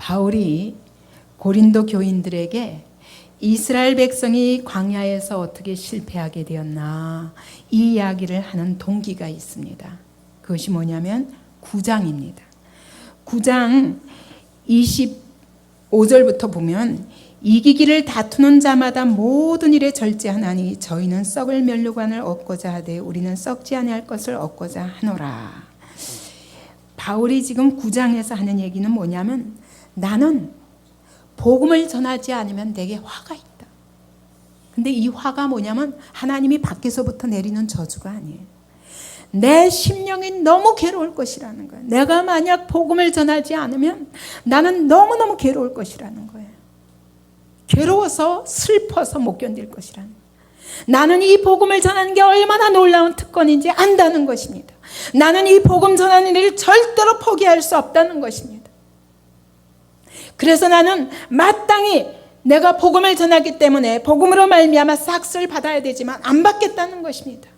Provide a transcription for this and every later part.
바울이 고린도 교인들에게 이스라엘 백성이 광야에서 어떻게 실패하게 되었나 이 이야기를 하는 동기가 있습니다. 그것이 뭐냐면 9장입니다. 9장 25절부터 보면 이기기를 다투는 자마다 모든 일에 절제하나니 저희는 썩을 면류관을 얻고자 하되 우리는 썩지 아니할 것을 얻고자 하노라. 바울이 지금 9장에서 하는 얘기는 뭐냐면 나는 복음을 전하지 않으면 내게 화가 있다. 근데 이 화가 뭐냐면 하나님이 밖에서부터 내리는 저주가 아니에요. 내 심령이 너무 괴로울 것이라는 거예요. 내가 만약 복음을 전하지 않으면 나는 너무너무 괴로울 것이라는 거예요. 괴로워서 슬퍼서 못 견딜 것이라는 거예요. 나는 이 복음을 전하는 게 얼마나 놀라운 특권인지 안다는 것입니다. 나는 이 복음 전하는 일을 절대로 포기할 수 없다는 것입니다. 그래서 나는 마땅히 내가 복음을 전하기 때문에 복음으로 말미암아 삭스를 받아야 되지만 안 받겠다는 것입니다.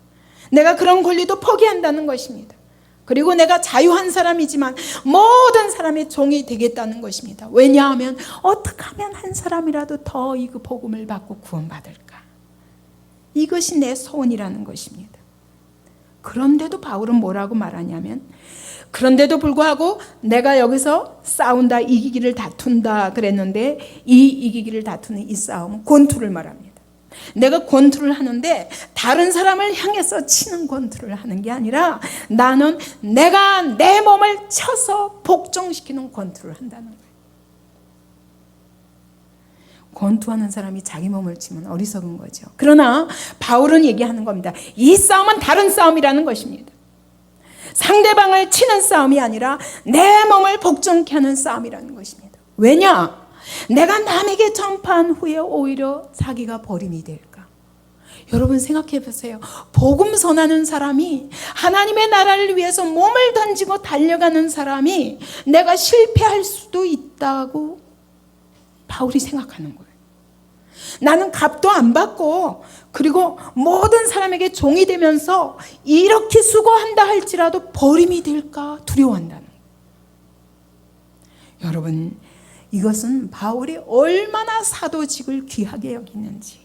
내가 그런 권리도 포기한다는 것입니다. 그리고 내가 자유한 사람이지만 모든 사람의 종이 되겠다는 것입니다. 왜냐하면 어떻게 하면 한 사람이라도 더 이 복음을 받고 구원받을까? 이것이 내 소원이라는 것입니다. 그런데도 바울은 뭐라고 말하냐면 그런데도 불구하고 내가 여기서 싸운다, 이기기를 다툰다 그랬는데 이 이기기를 다투는 이 싸움은 권투를 말합니다. 내가 권투를 하는데 다른 사람을 향해서 치는 권투를 하는 게 아니라 나는 내가 내 몸을 쳐서 복종시키는 권투를 한다는 거예요. 권투하는 사람이 자기 몸을 치면 어리석은 거죠. 그러나 바울은 얘기하는 겁니다. 이 싸움은 다른 싸움이라는 것입니다. 상대방을 치는 싸움이 아니라 내 몸을 복종케 하는 싸움이라는 것입니다. 왜냐? 내가 남에게 전파한 후에 오히려 자기가 버림이 될까? 여러분 생각해 보세요. 복음 전하는 사람이 하나님의 나라를 위해서 몸을 던지고 달려가는 사람이 내가 실패할 수도 있다고 바울이 생각하는 거예요. 나는 값도 안 받고 그리고 모든 사람에게 종이 되면서 이렇게 수고한다 할지라도 버림이 될까 두려워한다는 거예요. 여러분 이것은 바울이 얼마나 사도직을 귀하게 여기는지.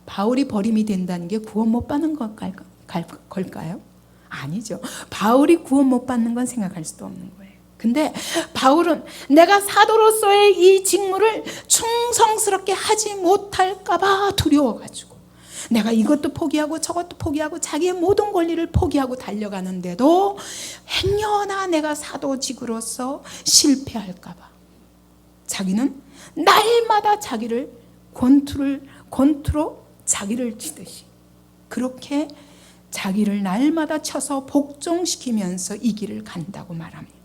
바울이 버림이 된다는 게 구원 못 받는 걸까요? 아니죠. 바울이 구원 못 받는 건 생각할 수도 없는 거예요. 근데 바울은 내가 사도로서의 이 직무를 충성스럽게 하지 못할까 봐 두려워가지고 내가 이것도 포기하고 저것도 포기하고 자기의 모든 권리를 포기하고 달려가는데도 행여나 내가 사도직으로서 실패할까 봐 자기는 날마다 자기를 권투로 자기를 치듯이 그렇게 자기를 날마다 쳐서 복종시키면서 이 길을 간다고 말합니다.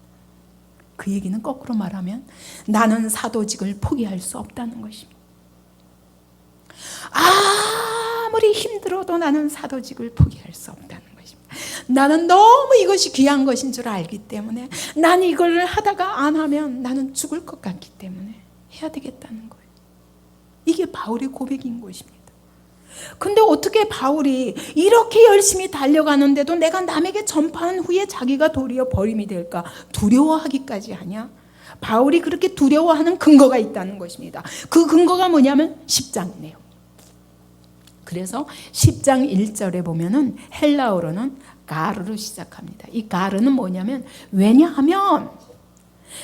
그 얘기는 거꾸로 말하면 나는 사도직을 포기할 수 없다는 것입니다. 아무리 힘들어도 나는 사도직을 포기할 수 없다는 것입니다. 나는 너무 이것이 귀한 것인 줄 알기 때문에 난 이걸 하다가 안 하면 나는 죽을 것 같기 때문에 해야 되겠다는 거예요. 이게 바울의 고백인 것입니다. 근데 어떻게 바울이 이렇게 열심히 달려가는데도 내가 남에게 전파한 후에 자기가 도리어 버림이 될까 두려워하기까지 하냐? 바울이 그렇게 두려워하는 근거가 있다는 것입니다. 그 근거가 뭐냐면 10장이네요. 그래서 10장 1절에 보면은 헬라어로는 가르로 시작합니다. 이 가르는 뭐냐면 왜냐하면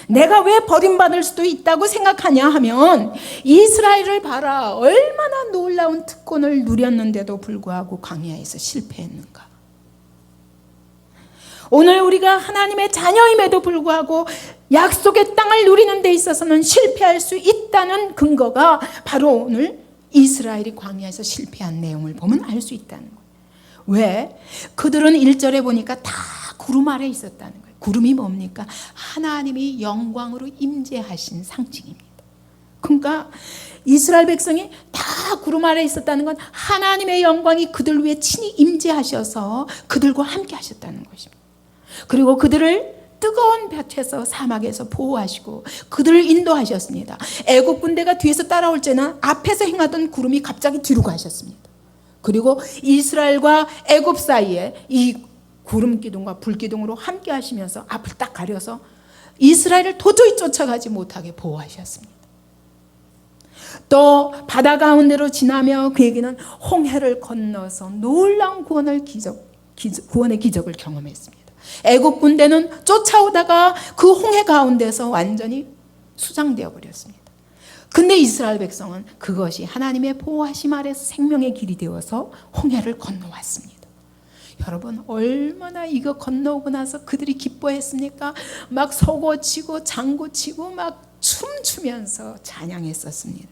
내가 왜 버림받을 수도 있다고 생각하냐 하면 이스라엘을 봐라. 얼마나 놀라운 특권을 누렸는데도 불구하고 광야에서 실패했는가. 오늘 우리가 하나님의 자녀임에도 불구하고 약속의 땅을 누리는 데 있어서는 실패할 수 있다는 근거가 바로 오늘 이스라엘이 광야에서 실패한 내용을 보면 알 수 있다는 거예요. 왜? 그들은 1절에 보니까 다 구름 아래 있었다는 거예요. 구름이 뭡니까? 하나님이 영광으로 임재하신 상징입니다. 그러니까 이스라엘 백성이 다 구름 아래 있었다는 건 하나님의 영광이 그들 위에 친히 임재하셔서 그들과 함께 하셨다는 것입니다. 그리고 그들을 뜨거운 볕에서 사막에서 보호하시고 그들을 인도하셨습니다. 애국 군대가 뒤에서 따라올 때는 앞에서 행하던 구름이 갑자기 뒤로 가셨습니다. 그리고 이스라엘과 애굽 사이에 이 구름 기둥과 불 기둥으로 함께 하시면서 앞을 딱 가려서 이스라엘을 도저히 쫓아가지 못하게 보호하셨습니다. 또 바다 가운데로 지나며 그에게는 홍해를 건너서 놀라운 구원의 기적을 경험했습니다. 애국 군대는 쫓아오다가 그 홍해 가운데서 완전히 수장되어 버렸습니다. 근데 이스라엘 백성은 그것이 하나님의 보호하심 아래서 생명의 길이 되어서 홍해를 건너왔습니다. 여러분, 얼마나 이거 건너오고 나서 그들이 기뻐했습니까? 막 서고치고 장구치고 막 춤추면서 찬양했었습니다.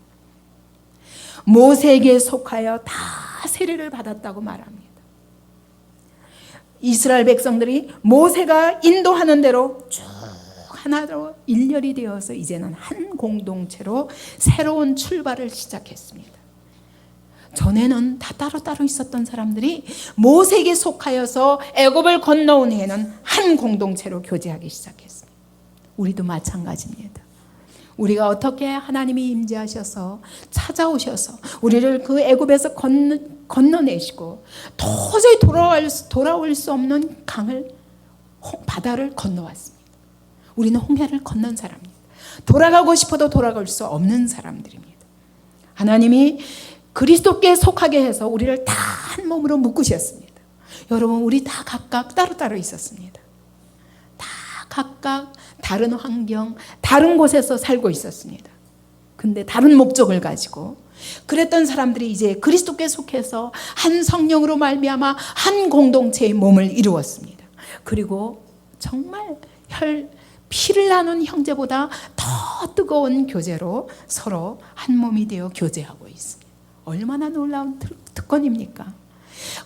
모세에게 속하여 다 세례를 받았다고 말합니다. 이스라엘 백성들이 모세가 인도하는 대로 쭉 하나로 일렬이 되어서 이제는 한 공동체로 새로운 출발을 시작했습니다. 전에는 다 따로따로 있었던 사람들이 모세에게 속하여서 애굽을 건너온 해에는 한 공동체로 교제하기 시작했습니다. 우리도 마찬가지입니다. 우리가 어떻게 하나님이 임재하셔서 찾아오셔서 우리를 그 애굽에서 건너내시고 도저히 돌아올 수 없는 바다를 건너왔습니다. 우리는 홍해를 건넌 사람입니다. 돌아가고 싶어도 돌아갈 수 없는 사람들입니다. 하나님이 그리스도께 속하게 해서 우리를 다 한 몸으로 묶으셨습니다. 여러분, 우리 다 각각 따로따로 있었습니다. 다 각각 다른 환경, 다른 곳에서 살고 있었습니다. 근데 다른 목적을 가지고 그랬던 사람들이 이제 그리스도께 속해서 한 성령으로 말미암아 한 공동체의 몸을 이루었습니다. 그리고 정말 피를 나눈 형제보다 더 뜨거운 교제로 서로 한 몸이 되어 교제하고 있습니다. 얼마나 놀라운 특권입니까?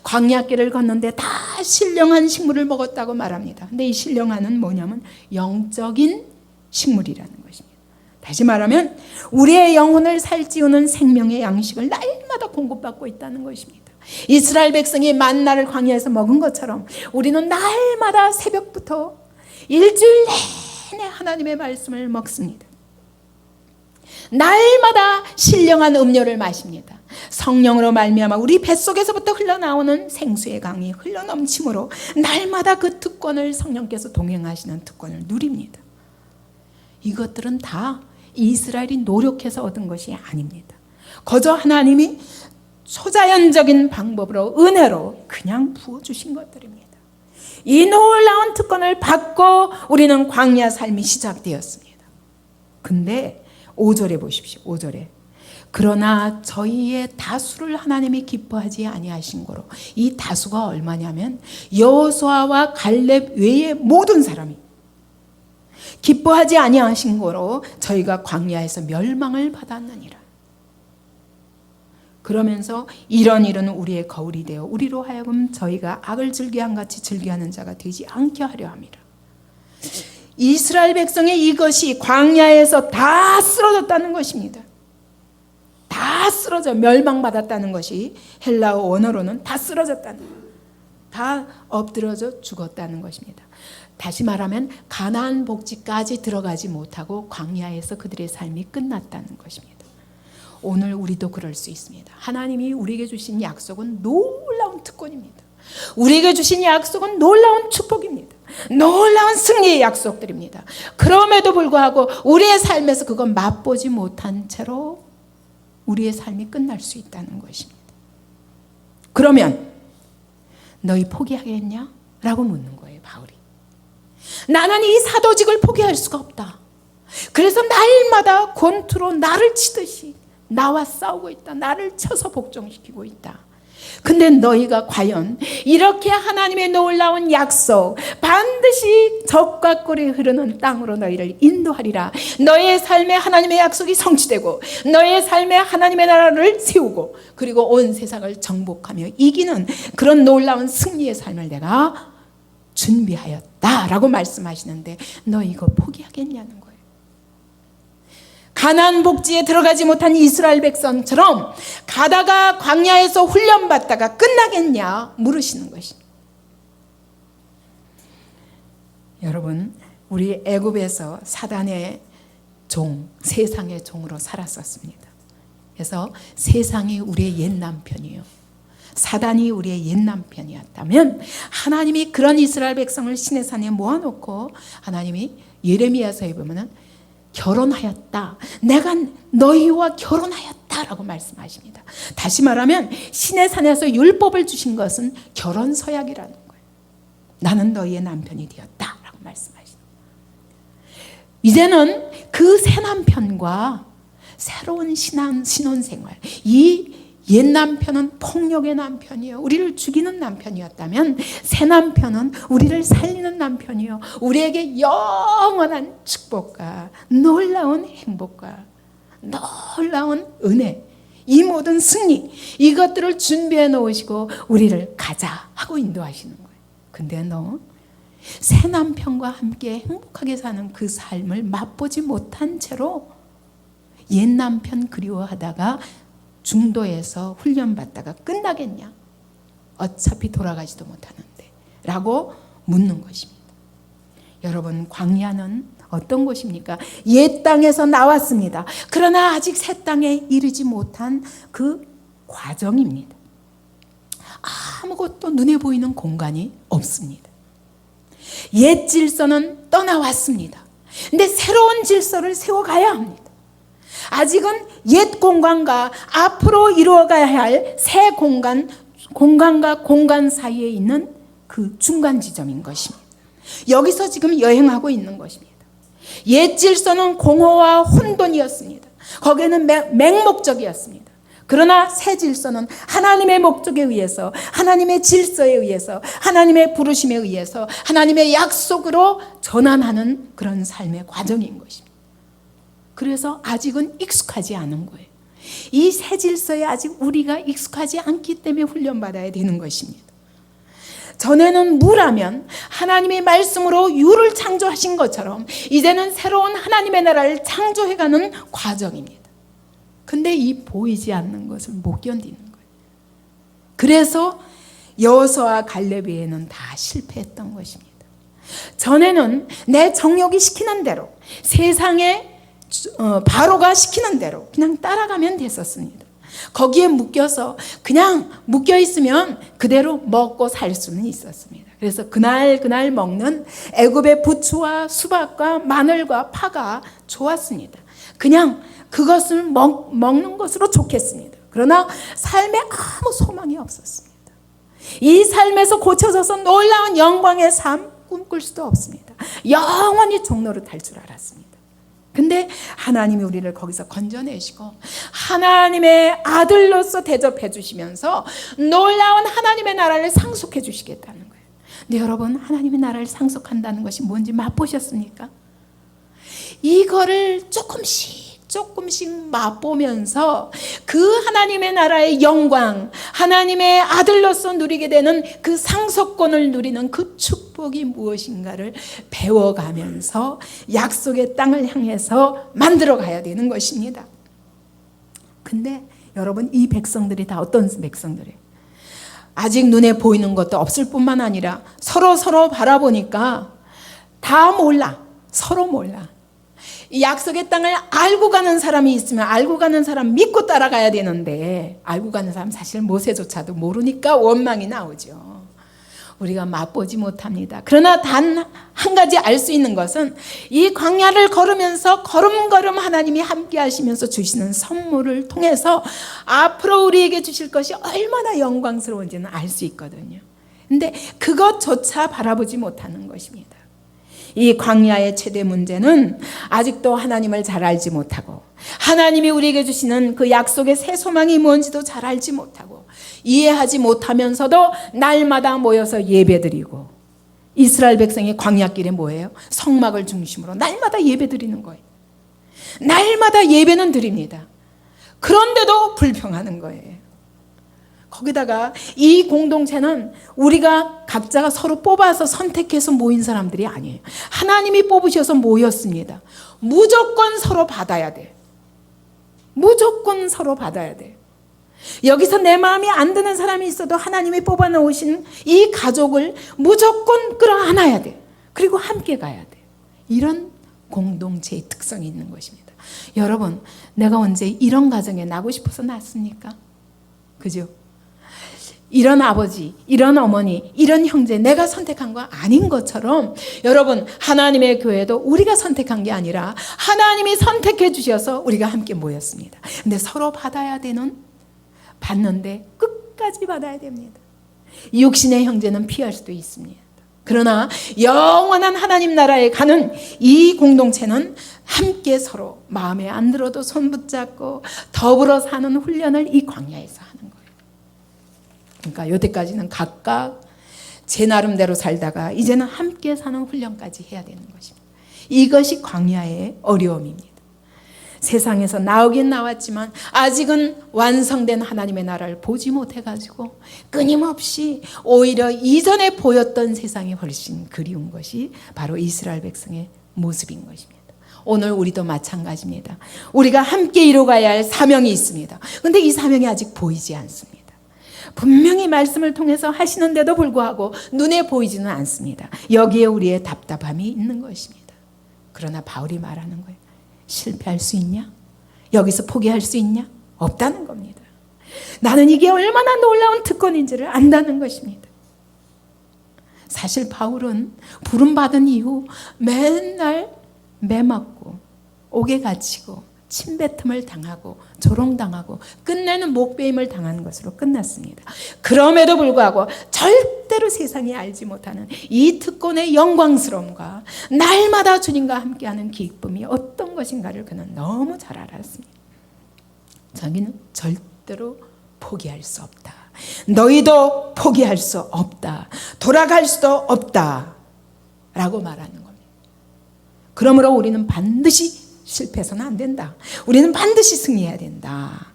광야길을 걷는데 다 신령한 식물을 먹었다고 말합니다. 근데 이 신령한은 뭐냐면 영적인 식물이라는 것입니다. 다시 말하면 우리의 영혼을 살찌우는 생명의 양식을 날마다 공급받고 있다는 것입니다. 이스라엘 백성이 만나를 광야에서 먹은 것처럼 우리는 날마다 새벽부터 일주일 내내 하나님의 말씀을 먹습니다. 날마다 신령한 음료를 마십니다. 성령으로 말미암아 우리 뱃속에서부터 흘러나오는 생수의 강이 흘러넘침으로 날마다 그 특권을 성령께서 동행하시는 특권을 누립니다. 이것들은 다 이스라엘이 노력해서 얻은 것이 아닙니다. 거저 하나님이 초자연적인 방법으로 은혜로 그냥 부어주신 것들입니다. 이 놀라운 특권을 받고 우리는 광야 삶이 시작되었습니다. 근데 5절에 보십시오. 5절에 그러나 저희의 다수를 하나님이 기뻐하지 아니하신 거로, 이 다수가 얼마냐면 여호수아와 갈렙 외의 모든 사람이 기뻐하지 아니하신 거로 저희가 광야에서 멸망을 받았느니라. 그러면서 이런 일은 우리의 거울이 되어 우리로 하여금 저희가 악을 즐겨한 같이 즐겨하는 자가 되지 않게 하려 함이라. 이스라엘 백성의 이것이 광야에서 다 쓰러졌다는 것입니다. 다 쓰러져 멸망받았다는 것이 헬라어 원어로는 다 쓰러졌다는 것, 다 엎드러져 죽었다는 것입니다. 다시 말하면 가나안 복지까지 들어가지 못하고 광야에서 그들의 삶이 끝났다는 것입니다. 오늘 우리도 그럴 수 있습니다. 하나님이 우리에게 주신 약속은 놀라운 특권입니다. 우리에게 주신 약속은 놀라운 축복입니다. 놀라운 승리의 약속들입니다. 그럼에도 불구하고 우리의 삶에서 그건 맛보지 못한 채로 우리의 삶이 끝날 수 있다는 것입니다. 그러면 너희 포기하겠냐? 라고 묻는 거예요, 바울이. 나는 이 사도직을 포기할 수가 없다. 그래서 날마다 권투로 나를 치듯이 나와 싸우고 있다. 나를 쳐서 복종시키고 있다. 근데 너희가 과연 이렇게 하나님의 놀라운 약속, 반드시 적과 꿀이 흐르는 땅으로 너희를 인도하리라. 너희의 삶에 하나님의 약속이 성취되고 너희의 삶에 하나님의 나라를 세우고 그리고 온 세상을 정복하며 이기는 그런 놀라운 승리의 삶을 내가 준비하였다라고 말씀하시는데 너 이거 포기하겠냐는 거예요. 가나안 복지에 들어가지 못한 이스라엘 백성처럼 가다가 광야에서 훈련받다가 끝나겠냐 물으시는 것입니다. 여러분, 우리 애굽에서 사단의 종, 세상의 종으로 살았었습니다. 그래서 세상이 우리의 옛 남편이에요. 사단이 우리의 옛 남편이었다면 하나님이 그런 이스라엘 백성을 시내산에 모아놓고 하나님이 예레미야서에 보면은 결혼하였다. 내가 너희와 결혼하였다라고 말씀하십니다. 다시 말하면 시내산에서 율법을 주신 것은 결혼 서약이라는 거예요. 나는 너희의 남편이 되었다라고 말씀하십니다. 이제는 그 새 남편과 새로운 신혼생활, 이 옛 남편은 폭력의 남편이요, 우리를 죽이는 남편이었다면 새 남편은 우리를 살리는 남편이요, 우리에게 영원한 축복과 놀라운 행복과 놀라운 은혜, 이 모든 승리, 이것들을 준비해 놓으시고 우리를 가자 하고 인도하시는 거예요. 근데 너 새 남편과 함께 행복하게 사는 그 삶을 맛보지 못한 채로 옛 남편 그리워하다가 중도에서 훈련받다가 끝나겠냐? 어차피 돌아가지도 못하는데 라고 묻는 것입니다. 여러분, 광야는 어떤 곳입니까? 옛 땅에서 나왔습니다. 그러나 아직 새 땅에 이르지 못한 그 과정입니다. 아무것도 눈에 보이는 공간이 없습니다. 옛 질서는 떠나왔습니다. 근데 새로운 질서를 세워가야 합니다. 아직은 옛 공간과 앞으로 이루어가야 할 새 공간과 공간 사이에 있는 그 중간 지점인 것입니다. 여기서 지금 여행하고 있는 것입니다. 옛 질서는 공허와 혼돈이었습니다. 거기에는 맹목적이었습니다. 그러나 새 질서는 하나님의 목적에 의해서, 하나님의 질서에 의해서, 하나님의 부르심에 의해서, 하나님의 약속으로 전환하는 그런 삶의 과정인 것입니다. 그래서 아직은 익숙하지 않은 거예요. 이 새 질서에 아직 우리가 익숙하지 않기 때문에 훈련받아야 되는 것입니다. 전에는 무라면 하나님의 말씀으로 유를 창조하신 것처럼 이제는 새로운 하나님의 나라를 창조해가는 과정입니다. 근데 이 보이지 않는 것을 못 견디는 거예요. 그래서 여호수아와 갈렙에는 다 실패했던 것입니다. 전에는 내 정욕이 시키는 대로, 세상에 바로가 시키는 대로 그냥 따라가면 됐었습니다. 거기에 묶여서 그냥 묶여 있으면 그대로 먹고 살 수는 있었습니다. 그래서 그날 먹는 애굽의 부추와 수박과 마늘과 파가 좋았습니다. 그냥 그것을 먹는 것으로 좋겠습니다. 그러나 삶에 아무 소망이 없었습니다. 이 삶에서 고쳐져서 놀라운 영광의 삶 꿈꿀 수도 없습니다. 영원히 종로를 탈 줄 알았습니다. 근데 하나님이 우리를 거기서 건져내시고 하나님의 아들로서 대접해 주시면서 놀라운 하나님의 나라를 상속해 주시겠다는 거예요. 근데 여러분, 하나님의 나라를 상속한다는 것이 뭔지 맛보셨습니까? 이거를 조금씩 맛보면서 그 하나님의 나라의 영광, 하나님의 아들로서 누리게 되는 그 상속권을 누리는 그 축복이 무엇인가를 배워가면서 약속의 땅을 향해서 만들어 가야 되는 것입니다. 근데 여러분, 이 백성들이 다 어떤 백성들이에요? 아직 눈에 보이는 것도 없을 뿐만 아니라 서로 바라보니까 다 몰라. 서로 몰라. 이 약속의 땅을 알고 가는 사람이 있으면 알고 가는 사람 믿고 따라가야 되는데, 알고 가는 사람 사실 모세조차도 모르니까 원망이 나오죠. 우리가 맛보지 못합니다. 그러나 단 한 가지 알 수 있는 것은 이 광야를 걸으면서 걸음걸음 하나님이 함께 하시면서 주시는 선물을 통해서 앞으로 우리에게 주실 것이 얼마나 영광스러운지는 알 수 있거든요. 근데 그것조차 바라보지 못하는 것입니다. 이 광야의 최대 문제는 아직도 하나님을 잘 알지 못하고, 하나님이 우리에게 주시는 그 약속의 새 소망이 뭔지도 잘 알지 못하고, 이해하지 못하면서도 날마다 모여서 예배드리고, 이스라엘 백성의 광야길에 뭐예요? 성막을 중심으로 날마다 예배드리는 거예요. 날마다 예배는 드립니다. 그런데도 불평하는 거예요. 거기다가 이 공동체는 우리가 각자가 서로 뽑아서 선택해서 모인 사람들이 아니에요. 하나님이 뽑으셔서 모였습니다. 무조건 서로 받아야 돼. 무조건 서로 받아야 돼. 여기서 내 마음이 안 드는 사람이 있어도 하나님이 뽑아 놓으신 이 가족을 무조건 끌어안아야 돼. 그리고 함께 가야 돼. 이런 공동체의 특성이 있는 것입니다. 여러분, 내가 언제 이런 가정에 나고 싶어서 낳습니까? 그죠? 이런 아버지, 이런 어머니, 이런 형제 내가 선택한 거 아닌 것처럼 여러분 하나님의 교회도 우리가 선택한 게 아니라 하나님이 선택해 주셔서 우리가 함께 모였습니다. 근데 서로 받아야 되는, 받는데 끝까지 받아야 됩니다. 육신의 형제는 피할 수도 있습니다. 그러나 영원한 하나님 나라에 가는 이 공동체는 함께 서로 마음에 안 들어도 손 붙잡고 더불어 사는 훈련을 이 광야에서 하는 거예요. 그러니까 여태까지는 각각 제 나름대로 살다가 이제는 함께 사는 훈련까지 해야 되는 것입니다. 이것이 광야의 어려움입니다. 세상에서 나오긴 나왔지만 아직은 완성된 하나님의 나라를 보지 못해가지고 끊임없이 오히려 이전에 보였던 세상이 훨씬 그리운 것이 바로 이스라엘 백성의 모습인 것입니다. 오늘 우리도 마찬가지입니다. 우리가 함께 이루어가야 할 사명이 있습니다. 그런데 이 사명이 아직 보이지 않습니다. 분명히 말씀을 통해서 하시는데도 불구하고 눈에 보이지는 않습니다. 여기에 우리의 답답함이 있는 것입니다. 그러나 바울이 말하는 거예요. 실패할 수 있냐? 여기서 포기할 수 있냐? 없다는 겁니다. 나는 이게 얼마나 놀라운 특권인지를 안다는 것입니다. 사실 바울은 부름받은 이후 맨날 매 맞고 옥에 갇히고 침뱉음을 당하고 조롱당하고 끝내는 목베임을 당한 것으로 끝났습니다. 그럼에도 불구하고 절대로 세상이 알지 못하는 이 특권의 영광스러움과 날마다 주님과 함께하는 기쁨이 어떤 것인가를 그는 너무 잘 알았습니다. 자기는 절대로 포기할 수 없다. 너희도 포기할 수 없다. 돌아갈 수도 없다. 라고 말하는 겁니다. 그러므로 우리는 반드시 실패해서는 안 된다. 우리는 반드시 승리해야 된다.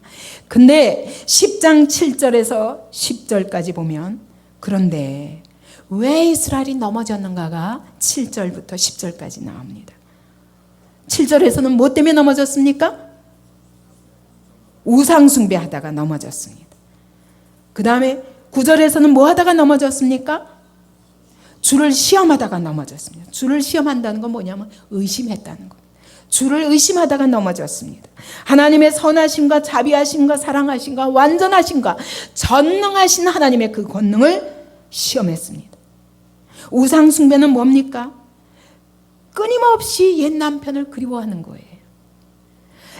근데 10장 7절에서 10절까지 보면 그런데 왜 이스라엘이 넘어졌는가가 7절부터 10절까지 나옵니다. 7절에서는 뭐 때문에 넘어졌습니까? 우상 숭배하다가 넘어졌습니다. 그 다음에 9절에서는 뭐 하다가 넘어졌습니까? 주를 시험하다가 넘어졌습니다. 주를 시험한다는 건 뭐냐면 의심했다는 것. 주를 의심하다가 넘어졌습니다. 하나님의 선하심과 자비하심과 사랑하심과 완전하심과 전능하신 하나님의 그 권능을 시험했습니다. 우상 숭배는 뭡니까? 끊임없이 옛 남편을 그리워하는 거예요.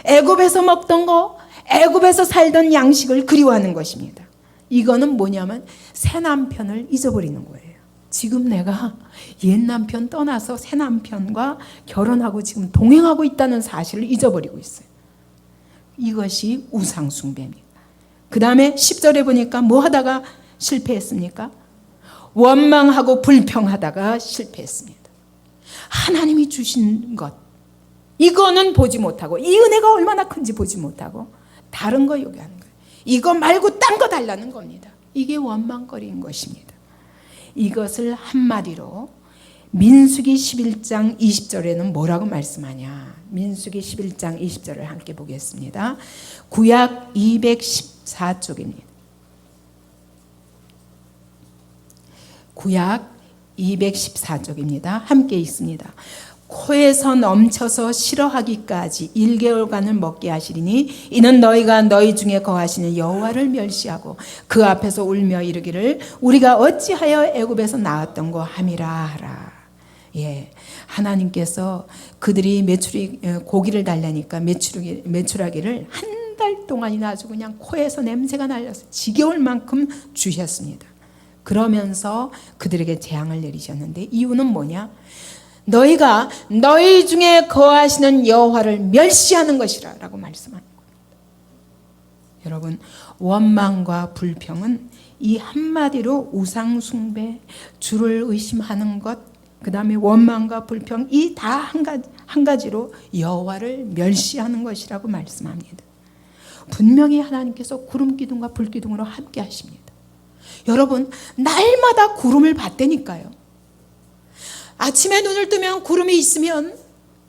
애굽에서 먹던 거, 애굽에서 살던 양식을 그리워하는 것입니다. 이거는 뭐냐면 새 남편을 잊어버리는 거예요. 지금 내가 옛 남편 떠나서 새 남편과 결혼하고 지금 동행하고 있다는 사실을 잊어버리고 있어요. 이것이 우상 숭배입니다. 그 다음에 10절에 보니까 뭐 하다가 실패했습니까? 원망하고 불평하다가 실패했습니다. 하나님이 주신 것, 이거는 보지 못하고, 이 은혜가 얼마나 큰지 보지 못하고 다른 거 요구하는 거예요. 이거 말고 딴 거 달라는 겁니다. 이게 원망거리인 것입니다. 이것을 한마디로 민수기 11장 20절에는 뭐라고 말씀하냐? 민수기 11장 20절을 함께 보겠습니다. 구약 214쪽입니다. 구약 214쪽입니다. 함께 있습니다. 코에서 넘쳐서 싫어하기까지 1개월간을 먹게 하시리니 이는 너희가 너희 중에 거하시는 여호와를 멸시하고 그 앞에서 울며 이르기를 우리가 어찌하여 애굽에서 나왔던고 함이라 하라. 예, 하나님께서 그들이 고기를 달라니까 메추라기를 한 달 동안이나 아주 그냥 코에서 냄새가 날려서 지겨울 만큼 주셨습니다. 그러면서 그들에게 재앙을 내리셨는데 이유는 뭐냐? 너희가 너희 중에 거하시는 여호와를 멸시하는 것이라 라고 말씀합니다. 여러분, 원망과 불평은 이 한마디로 우상 숭배, 주를 의심하는 것, 그 다음에 원망과 불평, 이 다 한 가지로 여호와를 멸시하는 것이라고 말씀합니다. 분명히 하나님께서 구름 기둥과 불 기둥으로 함께 하십니다. 여러분, 날마다 구름을 봤다니까요. 아침에 눈을 뜨면 구름이 있으면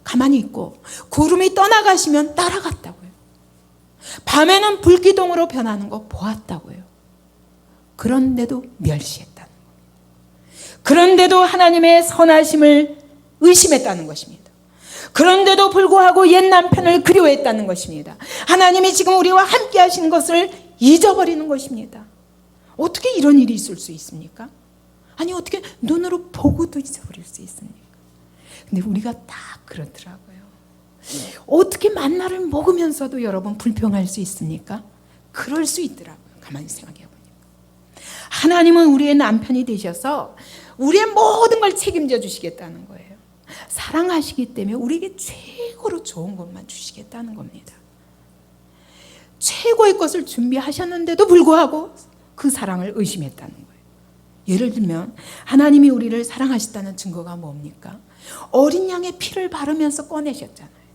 가만히 있고 구름이 떠나가시면 따라갔다고요. 밤에는 불기둥으로 변하는 거 보았다고요. 그런데도 멸시했다는 거예요. 그런데도 하나님의 선하심을 의심했다는 것입니다. 그런데도 불구하고 옛 남편을 그리워했다는 것입니다. 하나님이 지금 우리와 함께 하신 것을 잊어버리는 것입니다. 어떻게 이런 일이 있을 수 있습니까? 아니 어떻게 눈으로 보고도 잊어버릴 수 있습니까? 근데 우리가 다 그렇더라고요. 어떻게 만나를 먹으면서도 여러분 불평할 수 있습니까? 그럴 수 있더라고요. 가만히 생각해 보니까 하나님은 우리의 남편이 되셔서 우리의 모든 걸 책임져 주시겠다는 거예요. 사랑하시기 때문에 우리에게 최고로 좋은 것만 주시겠다는 겁니다. 최고의 것을 준비하셨는데도 불구하고 그 사랑을 의심했다는 거예요. 예를 들면 하나님이 우리를 사랑하셨다는 증거가 뭡니까? 어린 양의 피를 바르면서 꺼내셨잖아요.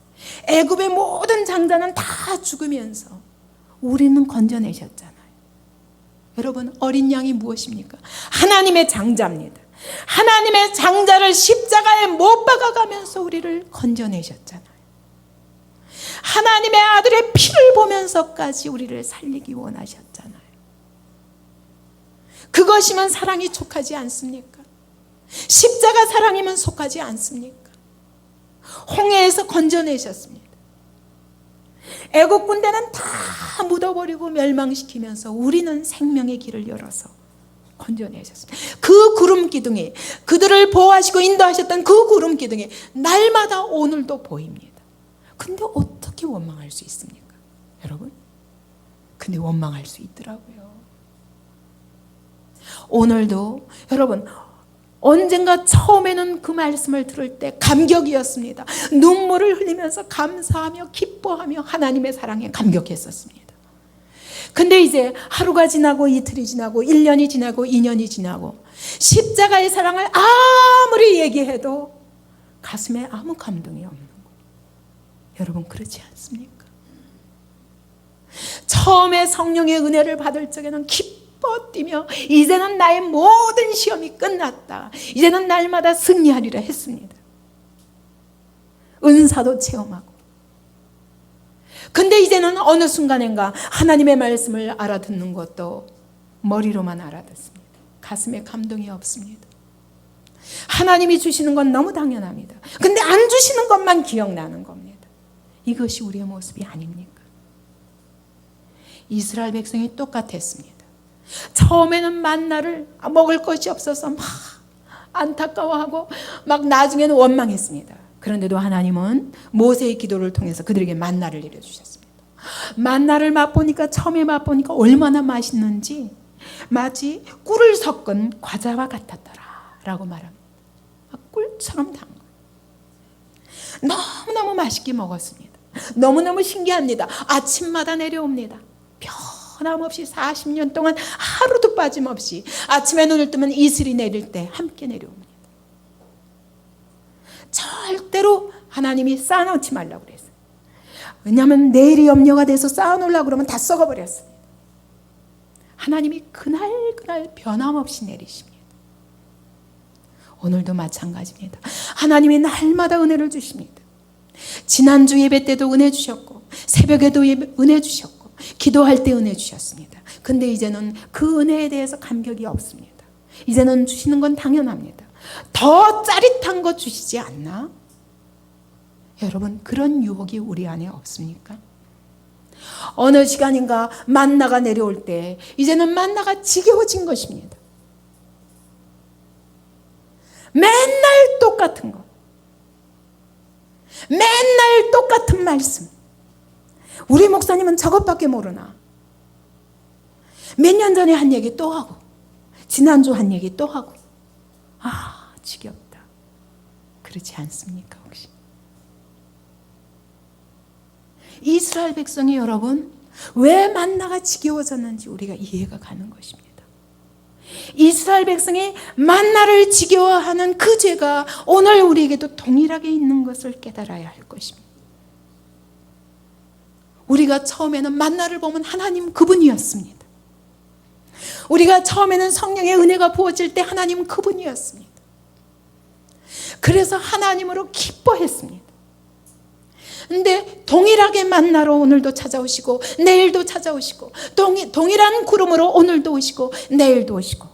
애굽의 모든 장자는 다 죽으면서 우리는 건져내셨잖아요. 여러분, 어린 양이 무엇입니까? 하나님의 장자입니다. 하나님의 장자를 십자가에 못 박아가면서 우리를 건져내셨잖아요. 하나님의 아들의 피를 보면서까지 우리를 살리기 원하셨잖아요. 그것이면 사랑이 촉하지 않습니까? 십자가 사랑이면 속하지 않습니까? 홍해에서 건져내셨습니다. 애국 군대는 다 묻어버리고 멸망시키면서 우리는 생명의 길을 열어서 건져내셨습니다. 그 구름 기둥이, 그들을 보호하시고 인도하셨던 그 구름 기둥이 날마다 오늘도 보입니다. 근데 어떻게 원망할 수 있습니까? 여러분, 근데 원망할 수 있더라고요. 오늘도 여러분, 언젠가 처음에는 그 말씀을 들을 때 감격이었습니다. 눈물을 흘리면서 감사하며 기뻐하며 하나님의 사랑에 감격했었습니다. 근데 이제 하루가 지나고 이틀이 지나고 1년이 지나고 2년이 지나고 십자가의 사랑을 아무리 얘기해도 가슴에 아무 감동이 없는 거예요. 여러분, 그렇지 않습니까? 처음에 성령의 은혜를 받을 적에는 기뻐 뛰며 이제는 나의 모든 시험이 끝났다, 이제는 날마다 승리하리라 했습니다. 은사도 체험하고. 근데 이제는 어느 순간인가 하나님의 말씀을 알아듣는 것도 머리로만 알아듣습니다. 가슴에 감동이 없습니다. 하나님이 주시는 건 너무 당연합니다. 근데 안 주시는 것만 기억나는 겁니다. 이것이 우리의 모습이 아닙니까? 이스라엘 백성이 똑같았습니다. 처음에는 만나를 먹을 것이 없어서 막 안타까워하고 막 나중에는 원망했습니다. 그런데도 하나님은 모세의 기도를 통해서 그들에게 만나를 내려주셨습니다. 만나를 맛보니까, 처음에 맛보니까 얼마나 맛있는지 마치 꿀을 섞은 과자와 같았더라 라고 말합니다. 꿀처럼 단 거예요. 너무너무 맛있게 먹었습니다. 너무너무 신기합니다. 아침마다 내려옵니다. 변함없이 40년 동안 하루도 빠짐없이 아침에 눈을 뜨면 이슬이 내릴 때 함께 내려옵니다. 절대로 하나님이 쌓아놓지 말라고 그랬어요. 왜냐하면 내일이 염려가 돼서 쌓아놓으려고 그러면 다 썩어버렸습니다. 하나님이 그날 변함없이 내리십니다. 오늘도 마찬가지입니다. 하나님이 날마다 은혜를 주십니다. 지난주 예배 때도 은혜 주셨고, 새벽에도 은혜 주셨고, 기도할 때 은혜 주셨습니다. 근데 이제는 그 은혜에 대해서 감격이 없습니다. 이제는 주시는 건 당연합니다. 더 짜릿한 거 주시지 않나? 여러분, 그런 유혹이 우리 안에 없습니까? 어느 시간인가 만나가 내려올 때 이제는 만나가 지겨워진 것입니다. 맨날 똑같은 거, 맨날 똑같은 말씀. 우리 목사님은 저것밖에 모르나? 몇 년 전에 한 얘기 또 하고, 지난주 한 얘기 또 하고. 아, 지겹다. 그렇지 않습니까 혹시? 이스라엘 백성이 여러분 왜 만나가 지겨워졌는지 우리가 이해가 가는 것입니다. 이스라엘 백성이 만나를 지겨워하는 그 죄가 오늘 우리에게도 동일하게 있는 것을 깨달아야 할 것입니다. 우리가 처음에는 만나를 보면 하나님 그분이었습니다. 우리가 처음에는 성령의 은혜가 부어질 때 하나님은 그분이었습니다. 그래서 하나님으로 기뻐했습니다. 근데 동일하게 만나러 오늘도 찾아오시고 내일도 찾아오시고, 동일한 구름으로 오늘도 오시고 내일도 오시고,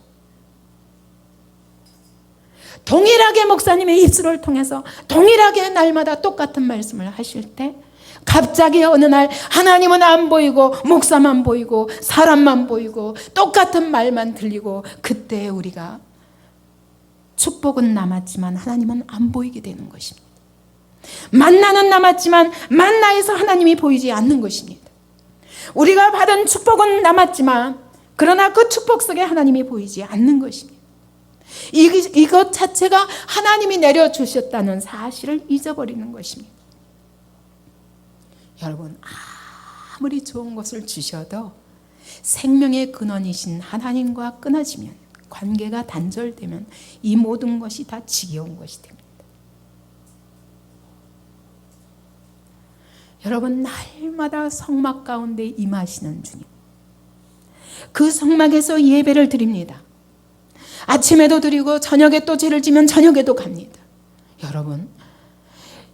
동일하게 목사님의 입술을 통해서 동일하게 날마다 똑같은 말씀을 하실 때 갑자기 어느 날 하나님은 안 보이고 목사만 보이고 사람만 보이고 똑같은 말만 들리고, 그때 우리가 축복은 남았지만 하나님은 안 보이게 되는 것입니다. 만나는 남았지만 만나에서 하나님이 보이지 않는 것입니다. 우리가 받은 축복은 남았지만 그러나 그 축복 속에 하나님이 보이지 않는 것입니다. 이것 자체가 하나님이 내려주셨다는 사실을 잊어버리는 것입니다. 여러분, 아무리 좋은 것을 주셔도 생명의 근원이신 하나님과 끊어지면, 관계가 단절되면 이 모든 것이 다 지겨운 것이 됩니다. 여러분, 날마다 성막 가운데 임하시는 주님, 그 성막에서 예배를 드립니다. 아침에도 드리고 저녁에 또 죄를 지면 저녁에도 갑니다. 여러분,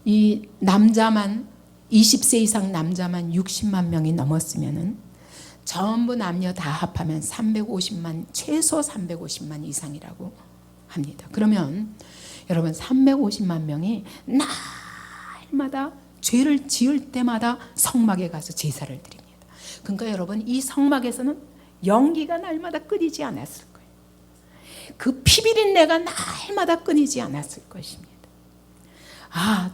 이 남자만 20세 이상 남자만 60만 명이 넘었으면은 전부 남녀 다 합하면 350만, 최소 350만 이상이라고 합니다. 그러면 여러분, 350만 명이 날마다 죄를 지을 때마다 성막에 가서 제사를 드립니다. 그러니까 여러분, 이 성막에서는 연기가 날마다 끊이지 않았을 거예요. 그 피비린내가 날마다 끊이지 않았을 것입니다.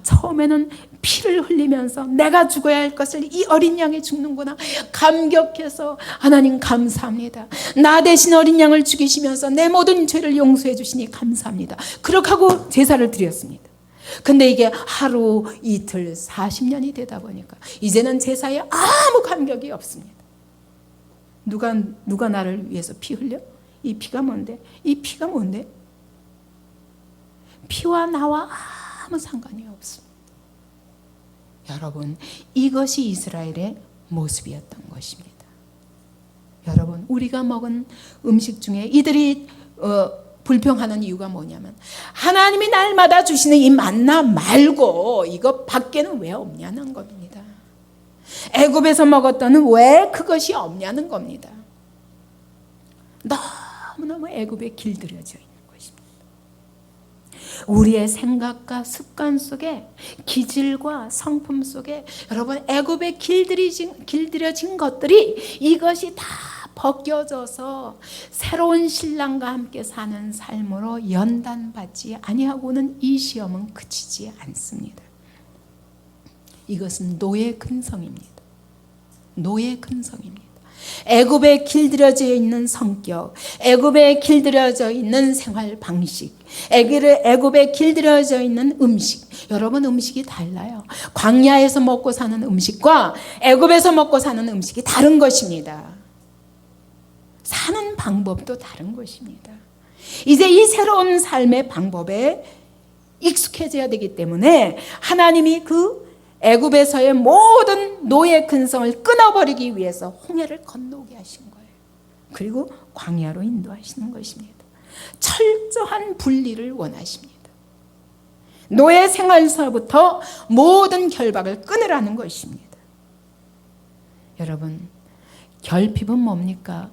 처음에는 피를 흘리면서 내가 죽어야 할 것을 이 어린 양이 죽는구나 감격해서, 하나님 감사합니다. 나 대신 어린 양을 죽이시면서 내 모든 죄를 용서해 주시니 감사합니다. 그렇게 하고 제사를 드렸습니다. 근데 이게 하루, 이틀, 40년이 되다 보니까 이제는 제사에 아무 감격이 없습니다. 누가 나를 위해서 피 흘려? 이 피가 뭔데? 이 피가 뭔데? 피와 나와 아무 상관이 없습니다. 여러분, 이것이 이스라엘의 모습이었던 것입니다. 여러분, 우리가 먹은 음식 중에 이들이 불평하는 이유가 뭐냐면, 하나님이 날마다 주시는 이 만나 말고 이거 밖에는 왜 없냐는 겁니다. 애굽에서 먹었던 왜 그것이 없냐는 겁니다. 너무너무 애굽에 길들여져 있는 것입니다. 우리의 생각과 습관 속에, 기질과 성품 속에 여러분, 애굽에 길들여진 것들이, 이것이 다 벗겨져서 새로운 신랑과 함께 사는 삶으로 연단받지 아니하고는 이 시험은 그치지 않습니다. 이것은 노예 근성입니다. 노예 근성입니다. 애굽에 길들여져 있는 성격, 애굽에 길들여져 있는 생활 방식, 애굽에 길들여져 있는 음식, 여러분, 음식이 달라요. 광야에서 먹고 사는 음식과 애굽에서 먹고 사는 음식이 다른 것입니다. 사는 방법도 다른 것입니다. 이제 이 새로운 삶의 방법에 익숙해져야 되기 때문에 하나님이 그 애굽에서의 모든 노예 근성을 끊어버리기 위해서 홍해를 건너게 하신 거예요. 그리고 광야로 인도하시는 것입니다. 철저한 분리를 원하십니다. 노예 생활서부터 모든 결박을 끊으라는 것입니다. 여러분, 결핍은 뭡니까?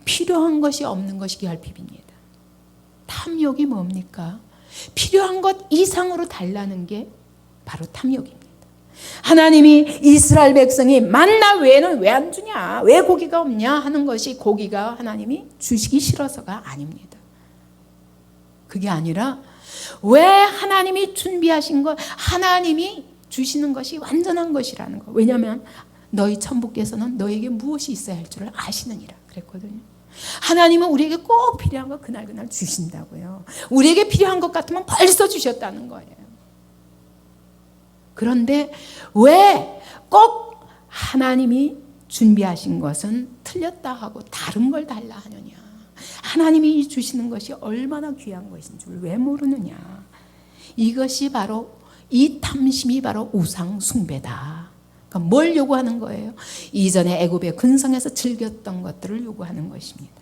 필요한 것이 없는 것이 결핍입니다. 탐욕이 뭡니까? 필요한 것 이상으로 달라는 게 바로 탐욕입니다. 하나님이 이스라엘 백성이 만나 외에는 왜 안 주냐, 왜 고기가 없냐 하는 것이 고기가 하나님이 주시기 싫어서가 아닙니다. 그게 아니라 왜 하나님이 준비하신 것, 하나님이 주시는 것이 완전한 것이라는 것. 왜냐하면 너희 천부께서는 너에게 무엇이 있어야 할 줄을 아시느니라 그랬거든요. 하나님은 우리에게 꼭 필요한 거 그날 주신다고요. 우리에게 필요한 것 같으면 벌써 주셨다는 거예요. 그런데 왜 꼭 하나님이 준비하신 것은 틀렸다 하고 다른 걸 달라 하느냐? 하나님이 주시는 것이 얼마나 귀한 것인 줄 왜 모르느냐? 이것이 바로, 이 탐심이 바로 우상 숭배다. 그러니까 뭘 요구하는 거예요? 이전에 애굽의 근성에서 즐겼던 것들을 요구하는 것입니다.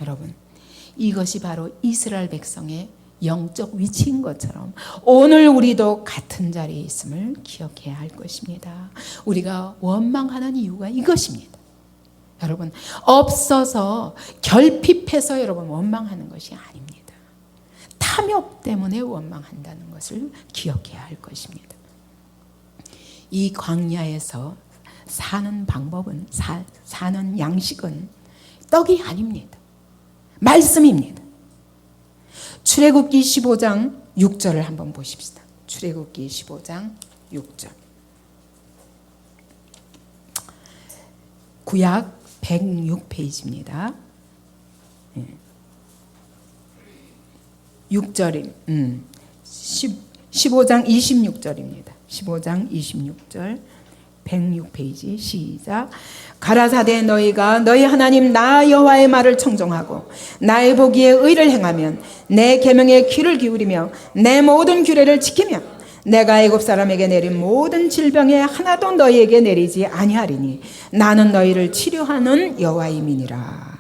여러분, 이것이 바로 이스라엘 백성의 영적 위치인 것처럼 오늘 우리도 같은 자리에 있음을 기억해야 할 것입니다. 우리가 원망하는 이유가 이것입니다. 여러분, 없어서 결핍해서 여러분 원망하는 것이 아닙니다. 탐욕 때문에 원망한다는 것을 기억해야 할 것입니다. 이 광야에서 사는 방법은, 사는 양식은 떡이 아닙니다. 말씀입니다. 출애굽기 15장 6절을 한번 보십시다. 출애굽기 15장 6절. 구약 106페이지입니다. 6절이 15장 26절입니다. 15장 26절 106페이지 시작. 가라사대 너희가 너희 하나님 나 여호와의 말을 청종하고 나의 보기에 의를 행하면 내 계명에 귀를 기울이며 내 모든 규례를 지키면 내가 애굽 사람에게 내린 모든 질병에 하나도 너희에게 내리지 아니하리니 나는 너희를 치료하는 여호와임이니라.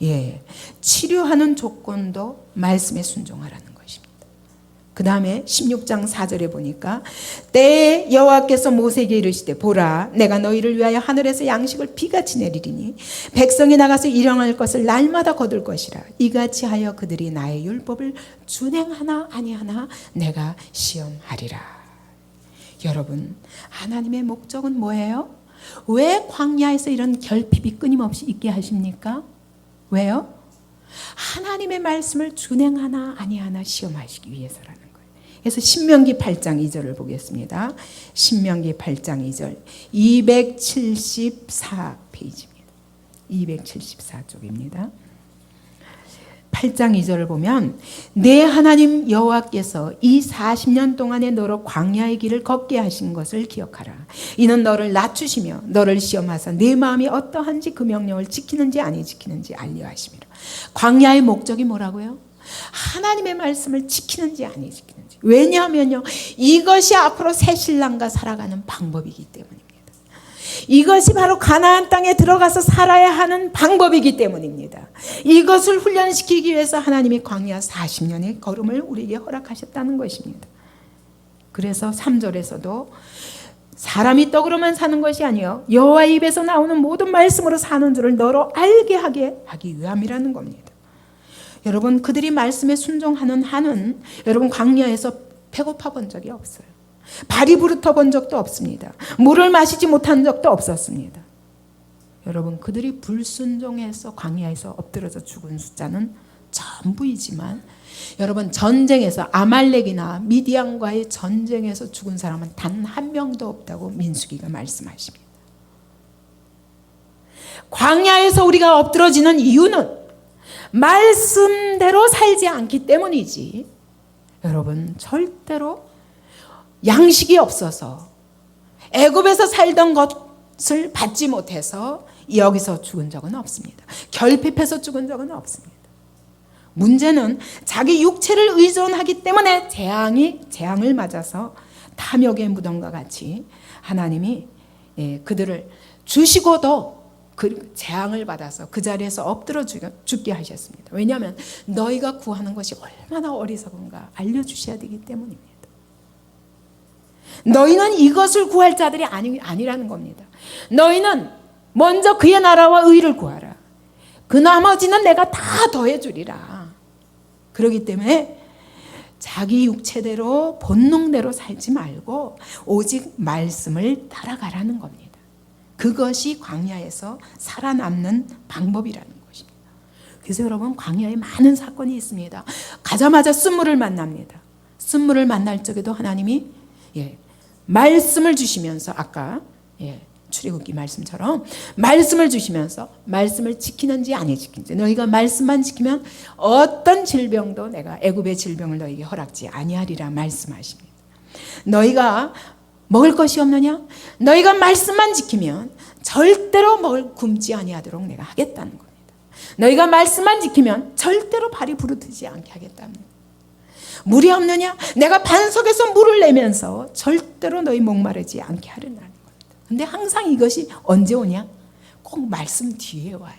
예, 치료하는 조건도 말씀에 순종하라는 것입니다. 그 다음에 16장 4절에 보니까 때에 여호와께서 모세에게 이르시되 보라 내가 너희를 위하여 하늘에서 양식을 비같이 내리리니 백성이 나가서 일용할 것을 날마다 거둘 것이라. 이같이 하여 그들이 나의 율법을 준행하나 아니하나 내가 시험하리라. 여러분, 하나님의 목적은 뭐예요? 왜 광야에서 이런 결핍이 끊임없이 있게 하십니까? 왜요? 하나님의 말씀을 준행하나 아니하나 시험하시기 위해서라는 거예요. 그래서 신명기 8장 2절을 보겠습니다. 신명기 8장 2절 274페이지입니다. 274쪽입니다. 8장 2절을 보면 내 하나님 여호와께서 이 40년 동안에 너로 광야의 길을 걷게 하신 것을 기억하라. 이는 너를 낮추시며 너를 시험하사 내 마음이 어떠한지 그 명령을 지키는지 아니 지키는지 알려 하심이라. 광야의 목적이 뭐라고요? 하나님의 말씀을 지키는지 아니 지키는지. 왜냐하면요, 이것이 앞으로 새 신랑과 살아가는 방법이기 때문입니다. 이것이 바로 가나안 땅에 들어가서 살아야 하는 방법이기 때문입니다. 이것을 훈련시키기 위해서 하나님이 광야 40년의 걸음을 우리에게 허락하셨다는 것입니다. 그래서 3절에서도 사람이 떡으로만 사는 것이 아니요 여호와의 입에서 나오는 모든 말씀으로 사는 줄을 너로 알게 하기 위함이라는 겁니다. 여러분, 그들이 말씀에 순종하는 한은 여러분 광야에서 배고파 본 적이 없어요. 발이 부르터 본 적도 없습니다. 물을 마시지 못한 적도 없었습니다. 여러분, 그들이 불순종해서 광야에서 엎드려져 죽은 숫자는 전부이지만 여러분, 전쟁에서 아말렉이나 미디안과의 전쟁에서 죽은 사람은 단 한 명도 없다고 민수기가 말씀하십니다. 광야에서 우리가 엎드러지는 이유는 말씀대로 살지 않기 때문이지, 여러분, 절대로 양식이 없어서 애굽에서 살던 것을 받지 못해서 여기서 죽은 적은 없습니다. 결핍해서 죽은 적은 없습니다. 문제는 자기 육체를 의존하기 때문에 재앙을 맞아서 탐욕의 무덤과 같이 하나님이 그들을 주시고도 그 재앙을 받아서 그 자리에서 엎드려 죽게 하셨습니다. 왜냐하면 너희가 구하는 것이 얼마나 어리석은가 알려주셔야 되기 때문입니다. 너희는 이것을 구할 자들이 아니라는 겁니다. 너희는 먼저 그의 나라와 의를 구하라. 그 나머지는 내가 다 더해주리라. 그렇기 때문에 자기 육체대로 본능대로 살지 말고 오직 말씀을 따라가라는 겁니다. 그것이 광야에서 살아남는 방법이라는 것입니다. 그래서 여러분, 광야에 많은 사건이 있습니다. 가자마자 쓴물을 만납니다. 쓴물을 만날 적에도 하나님이 말씀을 주시면서 아까 출애굽기 말씀처럼 말씀을 주시면서 말씀을 지키는지 아니 지키는지, 너희가 말씀만 지키면 어떤 질병도 내가 애굽의 질병을 너희에게 허락지 아니하리라 말씀하십니다. 너희가 먹을 것이 없느냐? 너희가 말씀만 지키면 절대로 굶지 아니하도록 내가 하겠다는 겁니다. 너희가 말씀만 지키면 절대로 발이 부르트지 않게 하겠다는 겁니다. 물이 없느냐? 내가 반석에서 물을 내면서 절대로 너희 목마르지 않게 하려는 겁니다. 근데 항상 이것이 언제 오냐? 꼭 말씀 뒤에 와요.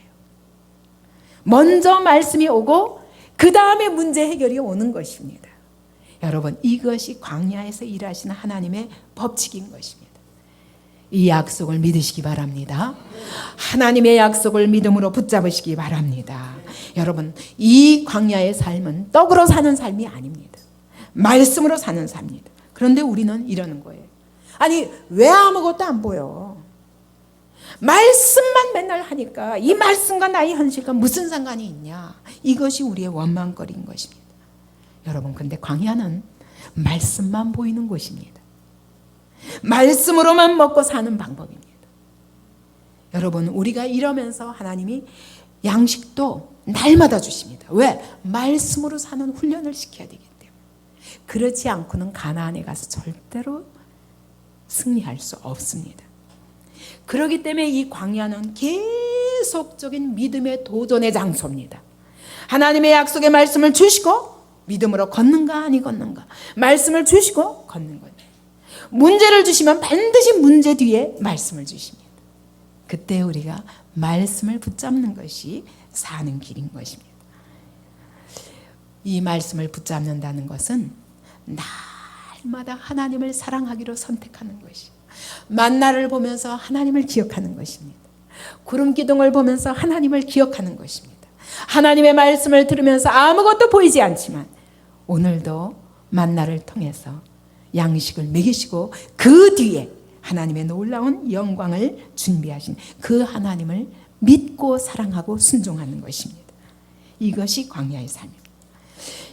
먼저 말씀이 오고 그 다음에 문제 해결이 오는 것입니다. 여러분, 이것이 광야에서 일하시는 하나님의 법칙인 것입니다. 이 약속을 믿으시기 바랍니다. 하나님의 약속을 믿음으로 붙잡으시기 바랍니다. 여러분, 이 광야의 삶은 떡으로 사는 삶이 아닙니다. 말씀으로 사는 삶입니다. 그런데 우리는 이러는 거예요. 아니 왜 아무것도 안 보여? 말씀만 맨날 하니까 이 말씀과 나의 현실과 무슨 상관이 있냐? 이것이 우리의 원망거리인 것입니다. 여러분, 근데 광야는 말씀만 보이는 곳입니다. 말씀으로만 먹고 사는 방법입니다. 여러분, 우리가 이러면서 하나님이 양식도 날마다 주십니다. 왜? 말씀으로 사는 훈련을 시켜야 되기 때문에. 그렇지 않고는 가나안에 가서 절대로 승리할 수 없습니다. 그렇기 때문에 이 광야는 계속적인 믿음의 도전의 장소입니다. 하나님의 약속의 말씀을 주시고 믿음으로 걷는가 아니 걷는가, 말씀을 주시고 걷는 거예요. 문제를 주시면 반드시 문제 뒤에 말씀을 주십니다. 그때 우리가 말씀을 붙잡는 것이 사는 길인 것입니다. 이 말씀을 붙잡는다는 것은 날마다 하나님을 사랑하기로 선택하는 것이에요. 만나를 보면서 하나님을 기억하는 것입니다. 구름 기둥을 보면서 하나님을 기억하는 것입니다. 하나님의 말씀을 들으면서 아무것도 보이지 않지만 오늘도 만나를 통해서 양식을 먹이시고 그 뒤에 하나님의 놀라운 영광을 준비하신 그 하나님을 믿고 사랑하고 순종하는 것입니다. 이것이 광야의 삶입니다.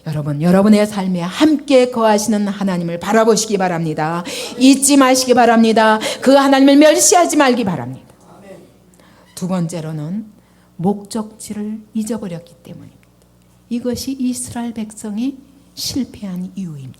여러분, 여러분의 삶에 함께 거하시는 하나님을 바라보시기 바랍니다. 잊지 마시기 바랍니다. 그 하나님을 멸시하지 말기 바랍니다. 두 번째로는 목적지를 잊어버렸기 때문입니다. 이것이 이스라엘 백성이 실패한 이유입니다.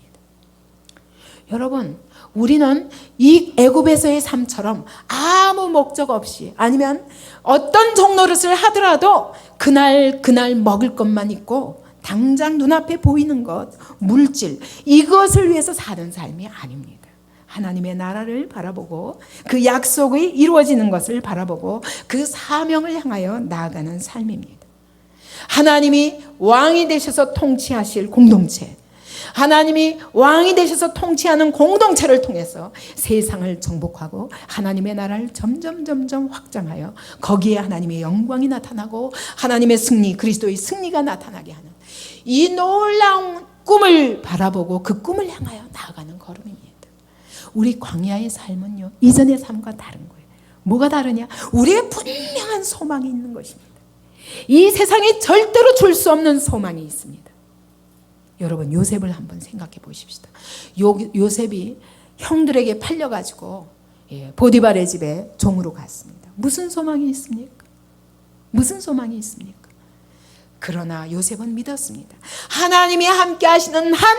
여러분, 우리는 이 애굽에서의 삶처럼 아무 목적 없이, 아니면 어떤 종노릇을 하더라도 그날 먹을 것만 있고 당장 눈앞에 보이는 것, 물질, 이것을 위해서 사는 삶이 아닙니다. 하나님의 나라를 바라보고 그 약속이 이루어지는 것을 바라보고 그 사명을 향하여 나아가는 삶입니다. 하나님이 왕이 되셔서 통치하실 공동체, 하나님이 왕이 되셔서 통치하는 공동체를 통해서 세상을 정복하고 하나님의 나라를 점점 확장하여 거기에 하나님의 영광이 나타나고 하나님의 승리, 그리스도의 승리가 나타나게 하는 이 놀라운 꿈을 바라보고 그 꿈을 향하여 나아가는 걸음입니다. 우리 광야의 삶은요, 이전의 삶과 다른 거예요. 뭐가 다르냐? 우리의 분명한 소망이 있는 것입니다. 이 세상에 절대로 줄 수 없는 소망이 있습니다. 여러분, 요셉을 한번 생각해 보십시다. 요셉이 형들에게 팔려가지고 보디발의 집에 종으로 갔습니다. 무슨 소망이 있습니까? 무슨 소망이 있습니까? 그러나 요셉은 믿었습니다. 하나님이 함께 하시는 한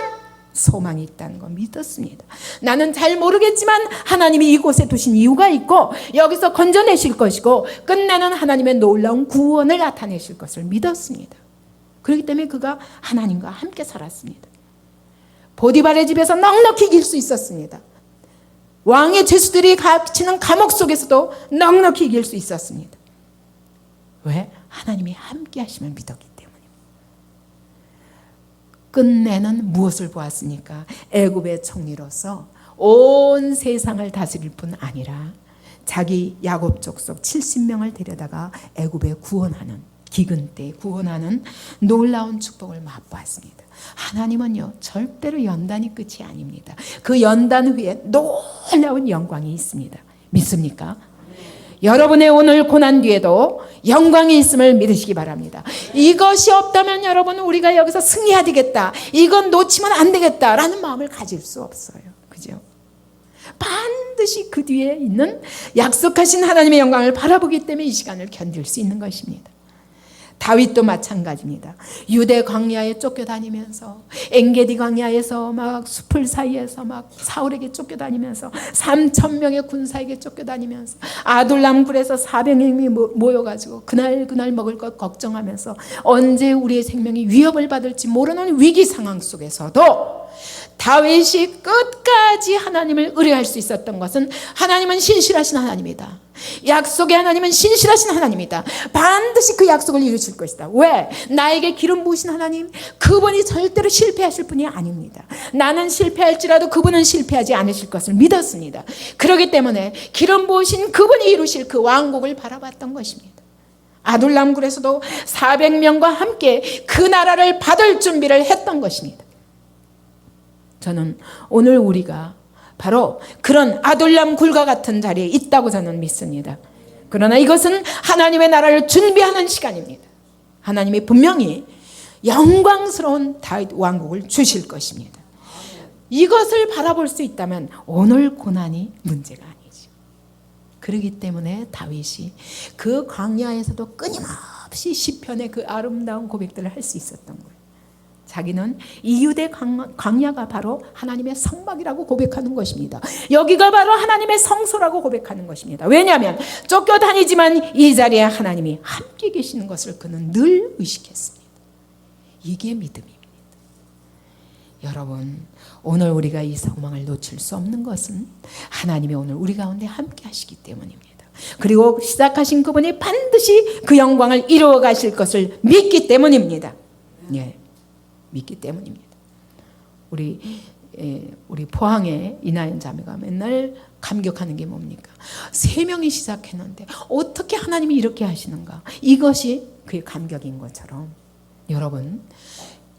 소망이 있다는 걸 믿었습니다. 나는 잘 모르겠지만 하나님이 이곳에 두신 이유가 있고 여기서 건져내실 것이고 끝나는 하나님의 놀라운 구원을 나타내실 것을 믿었습니다. 그렇기 때문에 그가 하나님과 함께 살았습니다. 보디발의 집에서 넉넉히 이길 수 있었습니다. 왕의 죄수들이 갇히는 감옥 속에서도 넉넉히 이길 수 있었습니다. 왜? 하나님이 함께 하시면 믿었기 때문입니다. 끝내는 무엇을 보았습니까? 애굽의 총리로서 온 세상을 다스릴 뿐 아니라 자기 야곱 족속 70명을 데려다가 애굽에 구원하는, 기근 때 구원하는 놀라운 축복을 맛보았습니다. 하나님은요, 절대로 연단이 끝이 아닙니다. 그 연단 후에 놀라운 영광이 있습니다. 믿습니까? 여러분의 오늘 고난 뒤에도 영광이 있음을 믿으시기 바랍니다. 이것이 없다면 여러분, 우리가 여기서 승리해야 되겠다, 이건 놓치면 안 되겠다라는 마음을 가질 수 없어요. 그죠? 반드시 그 뒤에 있는 약속하신 하나님의 영광을 바라보기 때문에 이 시간을 견딜 수 있는 것입니다. 다윗도 마찬가지입니다. 유대 광야에 쫓겨다니면서, 엔게디 광야에서 막 숲을 사이에서 막 사울에게 쫓겨다니면서, 3,000명의 군사에게 쫓겨다니면서, 아둘람 굴에서 400명이 모여가지고 그날 먹을 것 걱정하면서 언제 우리의 생명이 위협을 받을지 모르는 위기 상황 속에서도 다윗이 끝까지 하나님을 의뢰할 수 있었던 것은, 하나님은 신실하신 하나님이다, 약속의 하나님은 신실하신 하나님이다, 반드시 그 약속을 이루실 것이다. 왜? 나에게 기름 부으신 하나님, 그분이 절대로 실패하실 분이 아닙니다. 나는 실패할지라도 그분은 실패하지 않으실 것을 믿었습니다. 그렇기 때문에 기름 부으신 그분이 이루실 그 왕국을 바라봤던 것입니다. 아둘람 굴에서도 400명과 함께 그 나라를 받을 준비를 했던 것입니다. 저는 오늘 우리가 바로 그런 아둘람 굴과 같은 자리에 있다고 저는 믿습니다. 그러나 이것은 하나님의 나라를 준비하는 시간입니다. 하나님이 분명히 영광스러운 다윗 왕국을 주실 것입니다. 이것을 바라볼 수 있다면 오늘 고난이 문제가 아니죠. 그렇기 때문에 다윗이 그 광야에서도 끊임없이 시편의 그 아름다운 고백들을 할 수 있었던 거예요. 자기는 이 유대 광야가 바로 하나님의 성막이라고 고백하는 것입니다. 여기가 바로 하나님의 성소라고 고백하는 것입니다. 왜냐하면 쫓겨다니지만 이 자리에 하나님이 함께 계시는 것을 그는 늘 의식했습니다. 이게 믿음입니다. 여러분, 오늘 우리가 이 소망을 놓칠 수 없는 것은 하나님이 오늘 우리 가운데 함께 하시기 때문입니다. 그리고 시작하신 그분이 반드시 그 영광을 이루어 가실 것을 믿기 때문입니다. 예, 믿기 때문입니다. 우리 포항에 이나연 자매가 맨날 감격하는 게 뭡니까? 3명이 시작했는데 어떻게 하나님이 이렇게 하시는가? 이것이 그의 감격인 것처럼 여러분,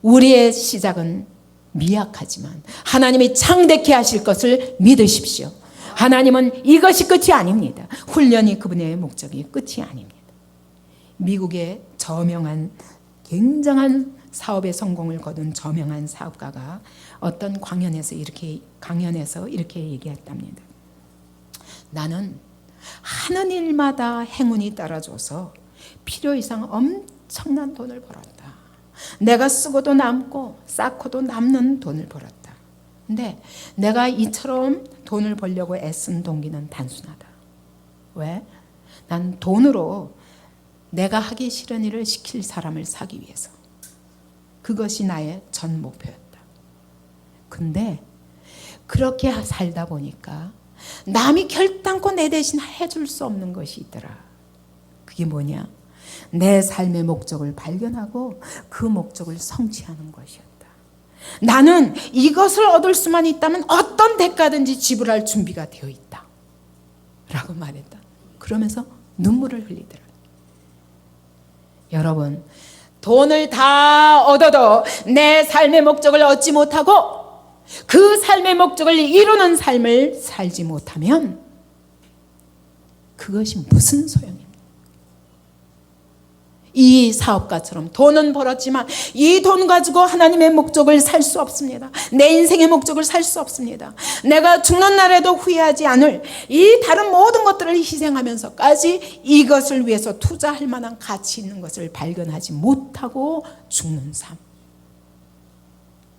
우리의 시작은 미약하지만 하나님이 창대케 하실 것을 믿으십시오. 하나님은 이것이 끝이 아닙니다. 훈련이 그분의 목적이 끝이 아닙니다. 미국의 저명한 굉장한 사업의 성공을 거둔 저명한 사업가가 어떤 강연에서 이렇게 얘기했답니다. 나는 하는 일마다 행운이 따라줘서 필요 이상 엄청난 돈을 벌었다. 내가 쓰고도 남고 쌓고도 남는 돈을 벌었다. 근데 내가 이처럼 돈을 벌려고 애쓴 동기는 단순하다. 왜? 난 돈으로 내가 하기 싫은 일을 시킬 사람을 사기 위해서. 그것이 나의 전 목표였다. 근데 그렇게 살다 보니까 남이 결단코 내 대신 해줄 수 없는 것이 있더라. 그게 뭐냐? 내 삶의 목적을 발견하고 그 목적을 성취하는 것이었다. 나는 이것을 얻을 수만 있다면 어떤 대가든지 지불할 준비가 되어 있다. 라고 말했다. 그러면서 눈물을 흘리더라. 여러분, 돈을 다 얻어도 내 삶의 목적을 얻지 못하고 그 삶의 목적을 이루는 삶을 살지 못하면 그것이 무슨 소용입니까? 이 사업가처럼 돈은 벌었지만 이 돈 가지고 하나님의 목적을 살 수 없습니다. 내 인생의 목적을 살 수 없습니다. 내가 죽는 날에도 후회하지 않을 이 다른 모든 것들을 희생하면서까지 이것을 위해서 투자할 만한 가치 있는 것을 발견하지 못하고 죽는 삶.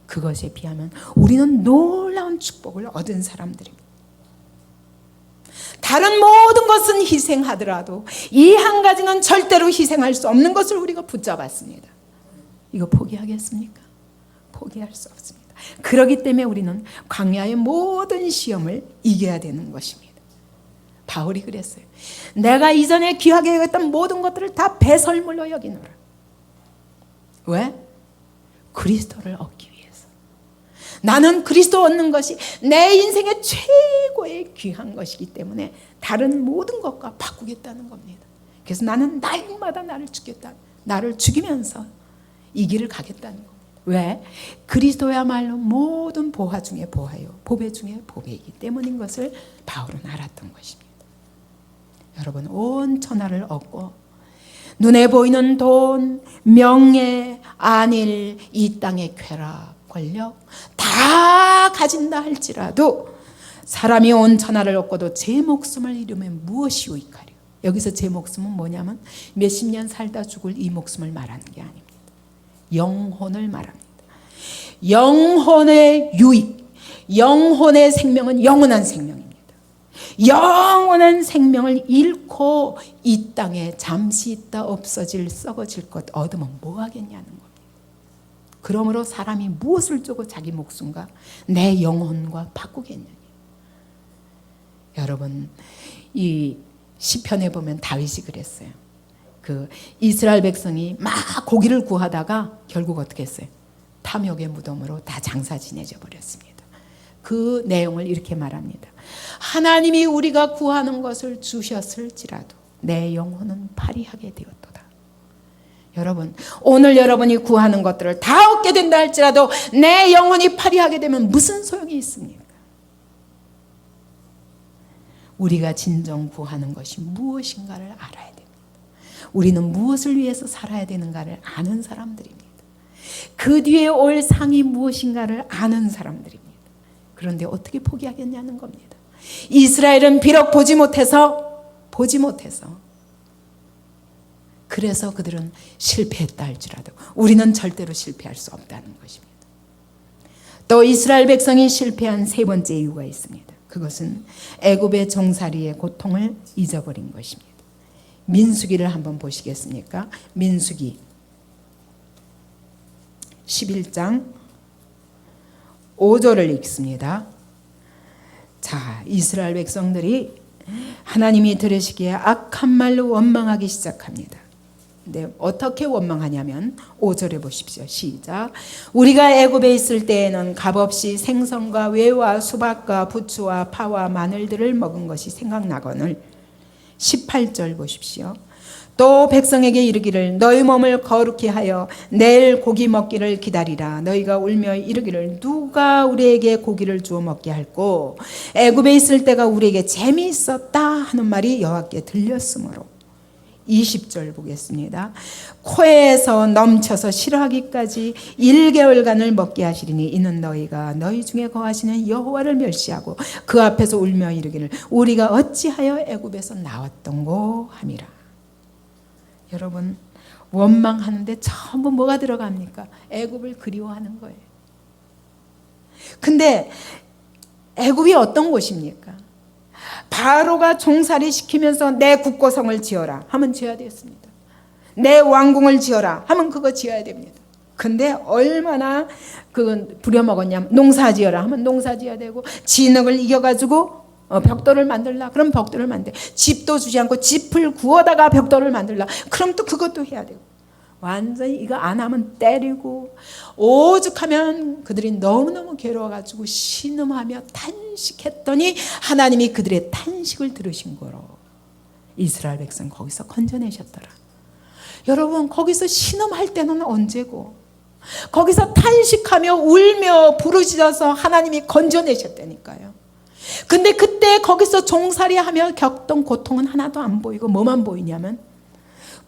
그것에 비하면 우리는 놀라운 축복을 얻은 사람들입니다. 다른 모든 것은 희생하더라도 이 한 가지는 절대로 희생할 수 없는 것을 우리가 붙잡았습니다. 이거 포기하겠습니까? 포기할 수 없습니다. 그렇기 때문에 우리는 광야의 모든 시험을 이겨야 되는 것입니다. 바울이 그랬어요. 내가 이전에 귀하게 여겼던 모든 것들을 다 배설물로 여기노라. 왜? 그리스도를 얻기 위해서. 나는 그리스도 얻는 것이 내 인생의 최고의 귀한 것이기 때문에 다른 모든 것과 바꾸겠다는 겁니다. 그래서 나는 날마다 나를 죽이면서 이 길을 가겠다는 겁니다. 왜? 그리스도야말로 모든 보화 중에 보화요, 보배 중에 보배이기 때문인 것을 바울은 알았던 것입니다. 여러분, 온 천하를 얻고 눈에 보이는 돈, 명예, 안일, 이 땅의 쾌락, 권력 다 가진다 할지라도 사람이 온 천하를 얻고도 제 목숨을 잃으면 무엇이 유익하리요? 여기서 제 목숨은 뭐냐면 몇십 년 살다 죽을 이 목숨을 말하는 게 아닙니다. 영혼을 말합니다. 영혼의 유익, 영혼의 생명은 영원한 생명입니다. 영원한 생명을 잃고 이 땅에 잠시 있다 없어질 썩어질 것 얻으면 뭐 하겠냐는 겁니다. 그러므로 사람이 무엇을 주고 자기 목숨과 내 영혼과 바꾸겠느냐. 여러분, 이 시편에 보면 다윗이 그랬어요. 그 이스라엘 백성이 막 고기를 구하다가 결국 어떻게 했어요? 탐욕의 무덤으로 다 장사 지내져 버렸습니다. 그 내용을 이렇게 말합니다. 하나님이 우리가 구하는 것을 주셨을지라도 내 영혼은 파리하게 되었도다. 여러분, 오늘 여러분이 구하는 것들을 다 얻게 된다 할지라도 내 영혼이 파리하게 되면 무슨 소용이 있습니까? 우리가 진정 구하는 것이 무엇인가를 알아야 됩니다. 우리는 무엇을 위해서 살아야 되는가를 아는 사람들입니다. 그 뒤에 올 상이 무엇인가를 아는 사람들입니다. 그런데 어떻게 포기하겠냐는 겁니다. 이스라엘은 비록 보지 못해서 그래서 그들은 실패했다 할지라도 우리는 절대로 실패할 수 없다는 것입니다. 또 이스라엘 백성이 실패한 세 번째 이유가 있습니다. 그것은 애굽의 종살이의 고통을 잊어버린 것입니다. 민수기를 한번 보시겠습니까? 민수기 11장 5절을 읽습니다. 자, 이스라엘 백성들이 하나님이 들으시기에 악한 말로 원망하기 시작합니다. 근데 어떻게 원망하냐면 5절에 보십시오. 시작. 우리가 애굽에 있을 때에는 값없이 생선과 외와 수박과 부추와 파와 마늘들을 먹은 것이 생각나거늘 18절 보십시오. 또 백성에게 이르기를 너희 몸을 거룩히 하여 내일 고기 먹기를 기다리라. 너희가 울며 이르기를 누가 우리에게 고기를 주어 먹게 할꼬. 애굽에 있을 때가 우리에게 재미있었다 하는 말이 여호와께 들렸으므로. 20절 보겠습니다. 코에서 넘쳐서 싫어하기까지 1개월간을 먹게 하시리니 이는 너희가 너희 중에 거하시는 여호와를 멸시하고 그 앞에서 울며 이르기를 우리가 어찌하여 애굽에서 나왔던고 함이라. 여러분, 원망하는데 전부 뭐가 들어갑니까? 애굽을 그리워하는 거예요. 근데 애굽이 어떤 곳입니까? 바로가 종살이 시키면서 내 국고성을 지어라 하면 지어야 되었습니다. 내 왕궁을 지어라 하면 그거 지어야 됩니다. 근데 얼마나 그건 부려먹었냐면 농사 지어라 하면 농사 지어야 되고 진흙을 이겨가지고 벽돌을 만들라 그럼 벽돌을 만들. 집도 주지 않고 집을 구워다가 벽돌을 만들라 그럼 또 그것도 해야 되고 완전히 이거 안 하면 때리고 오죽하면 그들이 너무너무 괴로워가지고 신음하며 탄식했더니 하나님이 그들의 탄식을 들으신 거로 이스라엘 백성 거기서 건져내셨더라. 여러분 거기서 신음할 때는 언제고 거기서 탄식하며 울며 부르짖어서 하나님이 건져내셨다니까요. 근데 그때 거기서 종살이하며 겪던 고통은 하나도 안 보이고 뭐만 보이냐면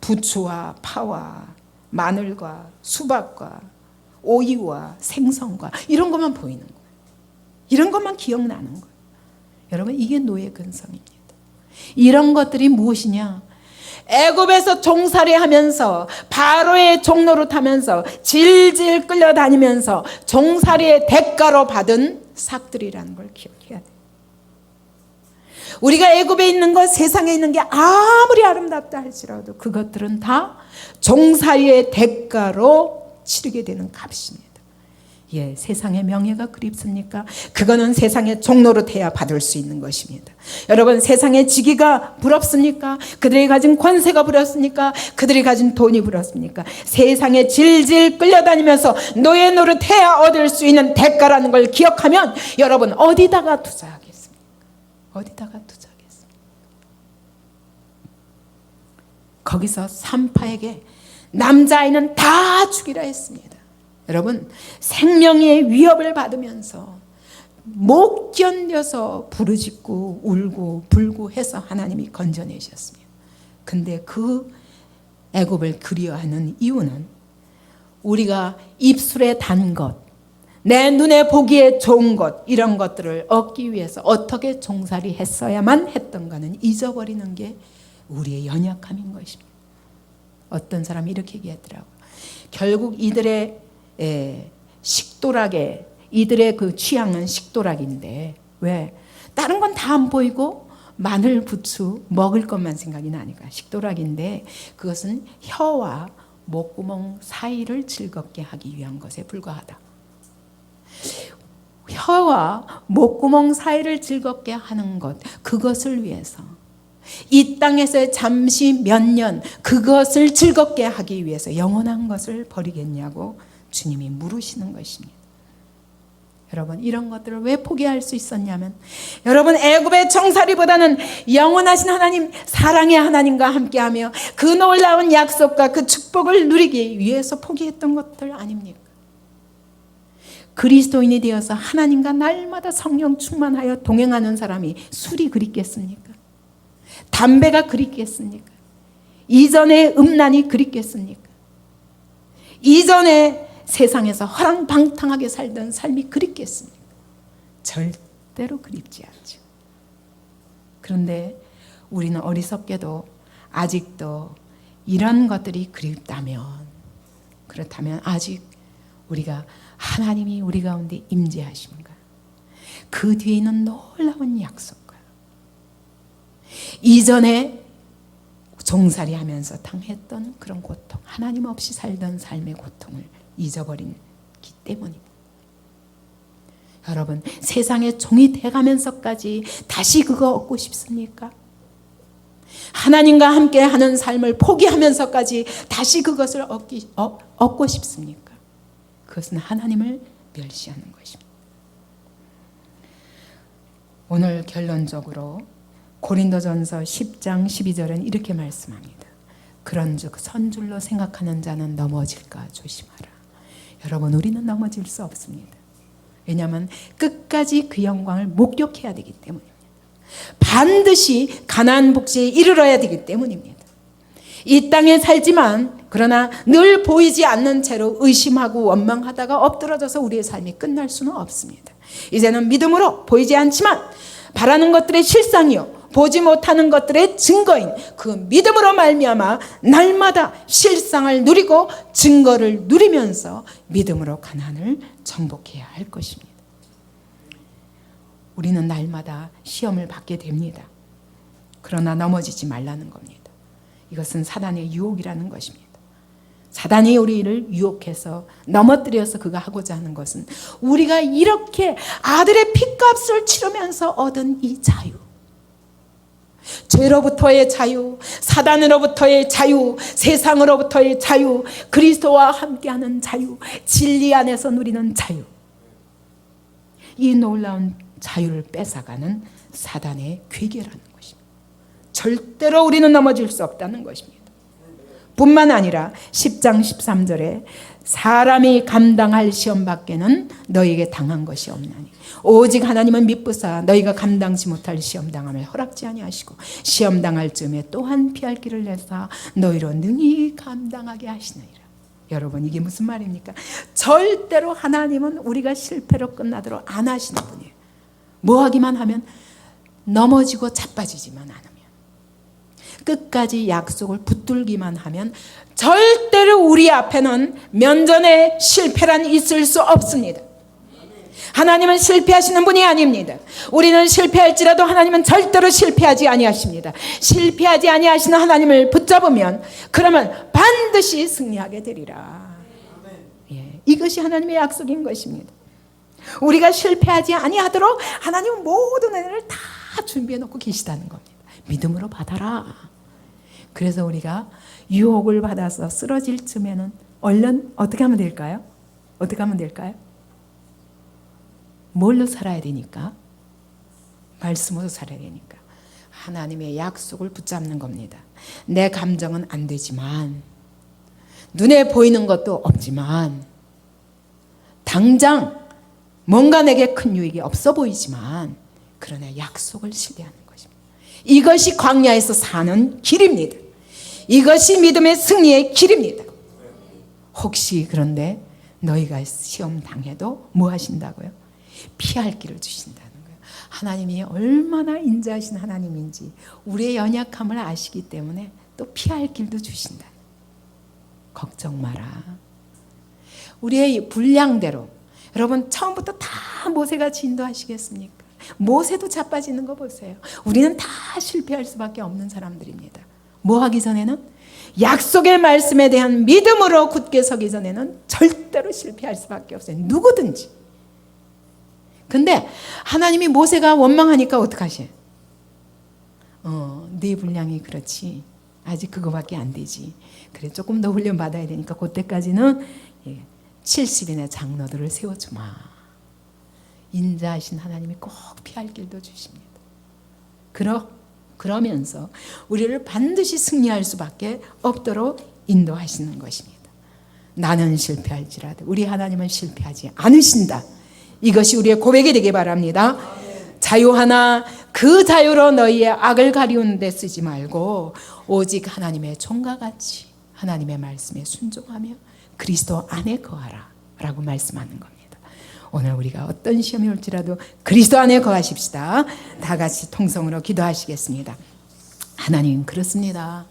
부추와 파와 마늘과 수박과 오이와 생선과 이런 것만 보이는 거예요. 이런 것만 기억나는 거예요. 여러분 이게 노예 근성입니다. 이런 것들이 무엇이냐? 애굽에서 종살이하면서 바로의 종로로 타면서 질질 끌려다니면서 종살이의 대가로 받은 삭들이라는 걸 기억해야 돼요. 우리가 애굽에 있는 것, 세상에 있는 게 아무리 아름답다 할지라도 그것들은 다 종살이의 대가로 치르게 되는 값입니다. 예, 세상의 명예가 그립습니까? 그거는 세상의 종로로 돼야 받을 수 있는 것입니다. 여러분 세상의 지기가 부럽습니까? 그들이 가진 권세가 부럽습니까? 그들이 가진 돈이 부럽습니까? 세상에 질질 끌려다니면서 노예 노릇해야 얻을 수 있는 대가라는 걸 기억하면 여러분 어디다가 투자하겠습니까? 어디다가 투자하겠습니까? 거기서 산파에게 남자아이는 다 죽이라 했습니다. 여러분 생명의 위협을 받으면서 못 견뎌서 부르짖고 울고 불고 해서 하나님이 건져내셨습니다. 근데 그 애굽을 그리워하는 이유는 우리가 입술에 단 것, 내 눈에 보기에 좋은 것 이런 것들을 얻기 위해서 어떻게 종살이 했어야만 했던가는 잊어버리는 게 우리의 연약함인 것입니다. 어떤 사람이 이렇게 얘기하더라고요. 결국 이들의 식도락에 이들의 그 취향은 식도락인데 왜? 다른 건 다 안 보이고 마늘, 부추 먹을 것만 생각이 나니까 식도락인데 그것은 혀와 목구멍 사이를 즐겁게 하기 위한 것에 불과하다. 혀와 목구멍 사이를 즐겁게 하는 것 그것을 위해서 이 땅에서 잠시 몇 년 그것을 즐겁게 하기 위해서 영원한 것을 버리겠냐고 주님이 물으시는 것입니다. 여러분 이런 것들을 왜 포기할 수 있었냐면 여러분 애굽의 종살이보다는 영원하신 하나님 사랑의 하나님과 함께하며 그 놀라운 약속과 그 축복을 누리기 위해서 포기했던 것들 아닙니까? 그리스도인이 되어서 하나님과 날마다 성령 충만하여 동행하는 사람이 술이 그립겠습니까? 담배가 그립겠습니까? 이전의 음란이 그립겠습니까? 이전에 세상에서 허랑방탕하게 살던 삶이 그립겠습니까? 절대로 그립지 않죠. 그런데 우리는 어리석게도 아직도 이런 것들이 그립다면, 그렇다면 아직 우리가 하나님이 우리 가운데 임재하십니까? 그 뒤에 있는 놀라운 약속과 이전에 종살이 하면서 당했던 그런 고통, 하나님 없이 살던 삶의 고통을 잊어버리기 때문입니다. 여러분, 세상의 종이 돼가면서까지 다시 그거 얻고 싶습니까? 하나님과 함께 하는 삶을 포기하면서까지 다시 그것을 얻고 싶습니까? 그것은 하나님을 멸시하는 것입니다. 오늘 결론적으로 고린도전서 10장 12절은 이렇게 말씀합니다. 그런즉 선줄로 생각하는 자는 넘어질까 조심하라. 여러분, 우리는 넘어질 수 없습니다. 왜냐하면 끝까지 그 영광을 목격해야 되기 때문입니다. 반드시 가나안 복지에 이르러야 되기 때문입니다. 이 땅에 살지만 그러나 늘 보이지 않는 채로 의심하고 원망하다가 엎드러져서 우리의 삶이 끝날 수는 없습니다. 이제는 믿음으로 보이지 않지만 바라는 것들의 실상이요 보지 못하는 것들의 증거인 그 믿음으로 말미암아 날마다 실상을 누리고 증거를 누리면서 믿음으로 가나안을 정복해야 할 것입니다. 우리는 날마다 시험을 받게 됩니다. 그러나 넘어지지 말라는 겁니다. 이것은 사단의 유혹이라는 것입니다. 사단이 우리를 유혹해서 넘어뜨려서 그가 하고자 하는 것은 우리가 이렇게 아들의 핏값을 치르면서 얻은 이 자유, 죄로부터의 자유, 사단으로부터의 자유, 세상으로부터의 자유, 그리스도와 함께하는 자유, 진리 안에서 누리는 자유, 이 놀라운 자유를 뺏어가는 사단의 괴계라는 것입니다. 절대로 우리는 넘어질 수 없다는 것입니다. 뿐만 아니라 10장 13절에 사람이 감당할 시험 밖에는 너희에게 당한 것이 없나니 오직 하나님은 미쁘사 너희가 감당치 못할 시험 당함을 허락지 아니하시고 시험 당할 즈음에 또한 피할 길을 내사 너희로 능히 감당하게 하시느니라. 여러분, 이게 무슨 말입니까? 절대로 하나님은 우리가 실패로 끝나도록 안 하시는 분이에요. 뭐 하기만 하면 넘어지고 자빠지지만 않으면, 끝까지 약속을 붙들기만 하면 절대로 우리 앞에는 면전에 실패란 있을 수 없습니다. 하나님은 실패하시는 분이 아닙니다. 우리는 실패할지라도 하나님은 절대로 실패하지 아니하십니다. 실패하지 아니하시는 하나님을 붙잡으면 그러면 반드시 승리하게 되리라. 예, 이것이 하나님의 약속인 것입니다. 우리가 실패하지 아니하도록 하나님은 모든 은혜를 다 준비해 놓고 계시다는 겁니다. 믿음으로 받아라. 그래서 우리가 유혹을 받아서 쓰러질 쯤에는 얼른 어떻게 하면 될까요? 어떻게 하면 될까요? 뭘로 살아야 되니까? 말씀으로 살아야 되니까. 하나님의 약속을 붙잡는 겁니다. 내 감정은 안 되지만, 눈에 보이는 것도 없지만, 당장 뭔가 내게 큰 유익이 없어 보이지만, 그러나 약속을 신뢰하는 것입니다. 이것이 광야에서 사는 길입니다. 이것이 믿음의 승리의 길입니다. 혹시 그런데 너희가 시험 당해도 뭐 하신다고요? 피할 길을 주신다는 거예요. 하나님이 얼마나 인자하신 하나님인지 우리의 연약함을 아시기 때문에 또 피할 길도 주신다. 걱정 마라. 우리의 분량대로. 여러분, 처음부터 다 모세같이 인도하시겠습니까? 모세도 자빠지는 거 보세요. 우리는 다 실패할 수밖에 없는 사람들입니다. 뭐 하기 전에는? 약속의 말씀에 대한 믿음으로 굳게 서기 전에는 절대로 실패할 수밖에 없어요. 누구든지. 근데 하나님이 모세가 원망하니까 어떡하셔? 네 분량이 그렇지. 아직 그거밖에 안 되지. 그래, 조금 더 훈련 받아야 되니까 그때까지는 70인의 장로들을 세워주마. 인자하신 하나님이 꼭 피할 길도 주십니다. 그러면서 우리를 반드시 승리할 수밖에 없도록 인도하시는 것입니다. 나는 실패할지라도 우리 하나님은 실패하지 않으신다. 이것이 우리의 고백이 되기 바랍니다. 자유하나 그 자유로 너희의 악을 가리우는 데 쓰지 말고 오직 하나님의 종과 같이 하나님의 말씀에 순종하며 그리스도 안에 거하라 라고 말씀하는 겁니다. 오늘 우리가 어떤 시험이 올지라도 그리스도 안에 거하십시다. 다 같이 통성으로 기도하시겠습니다. 하나님, 그렇습니다.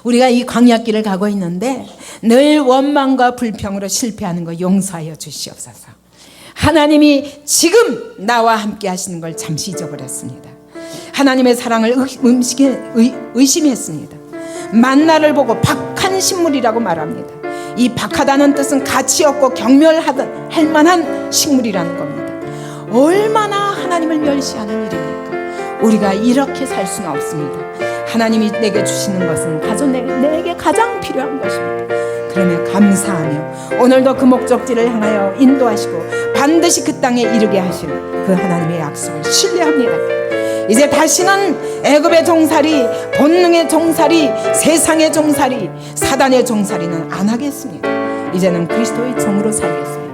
우리가 이 광야길을 가고 있는데 늘 원망과 불평으로 실패하는 거 용서하여 주시옵소서. 하나님이 지금 나와 함께 하시는 걸 잠시 잊어버렸습니다. 하나님의 사랑을 의심했습니다. 만나를 보고 박한 식물이라고 말합니다. 이 박하다는 뜻은 가치 없고 경멸할 만한 식물이라는 겁니다. 얼마나 하나님을 멸시하는 일입니까? 우리가 이렇게 살 수는 없습니다. 하나님이 내게 주시는 것은 내게 가장 필요한 것입니다. 그러면 감사하며 오늘도 그 목적지를 향하여 인도하시고 반드시 그 땅에 이르게 하실 그 하나님의 약속을 신뢰합니다. 이제 다시는 애굽의 종살이, 본능의 종살이, 세상의 종살이, 사단의 종살이는 안 하겠습니다. 이제는 그리스도의 종으로 살겠습니다.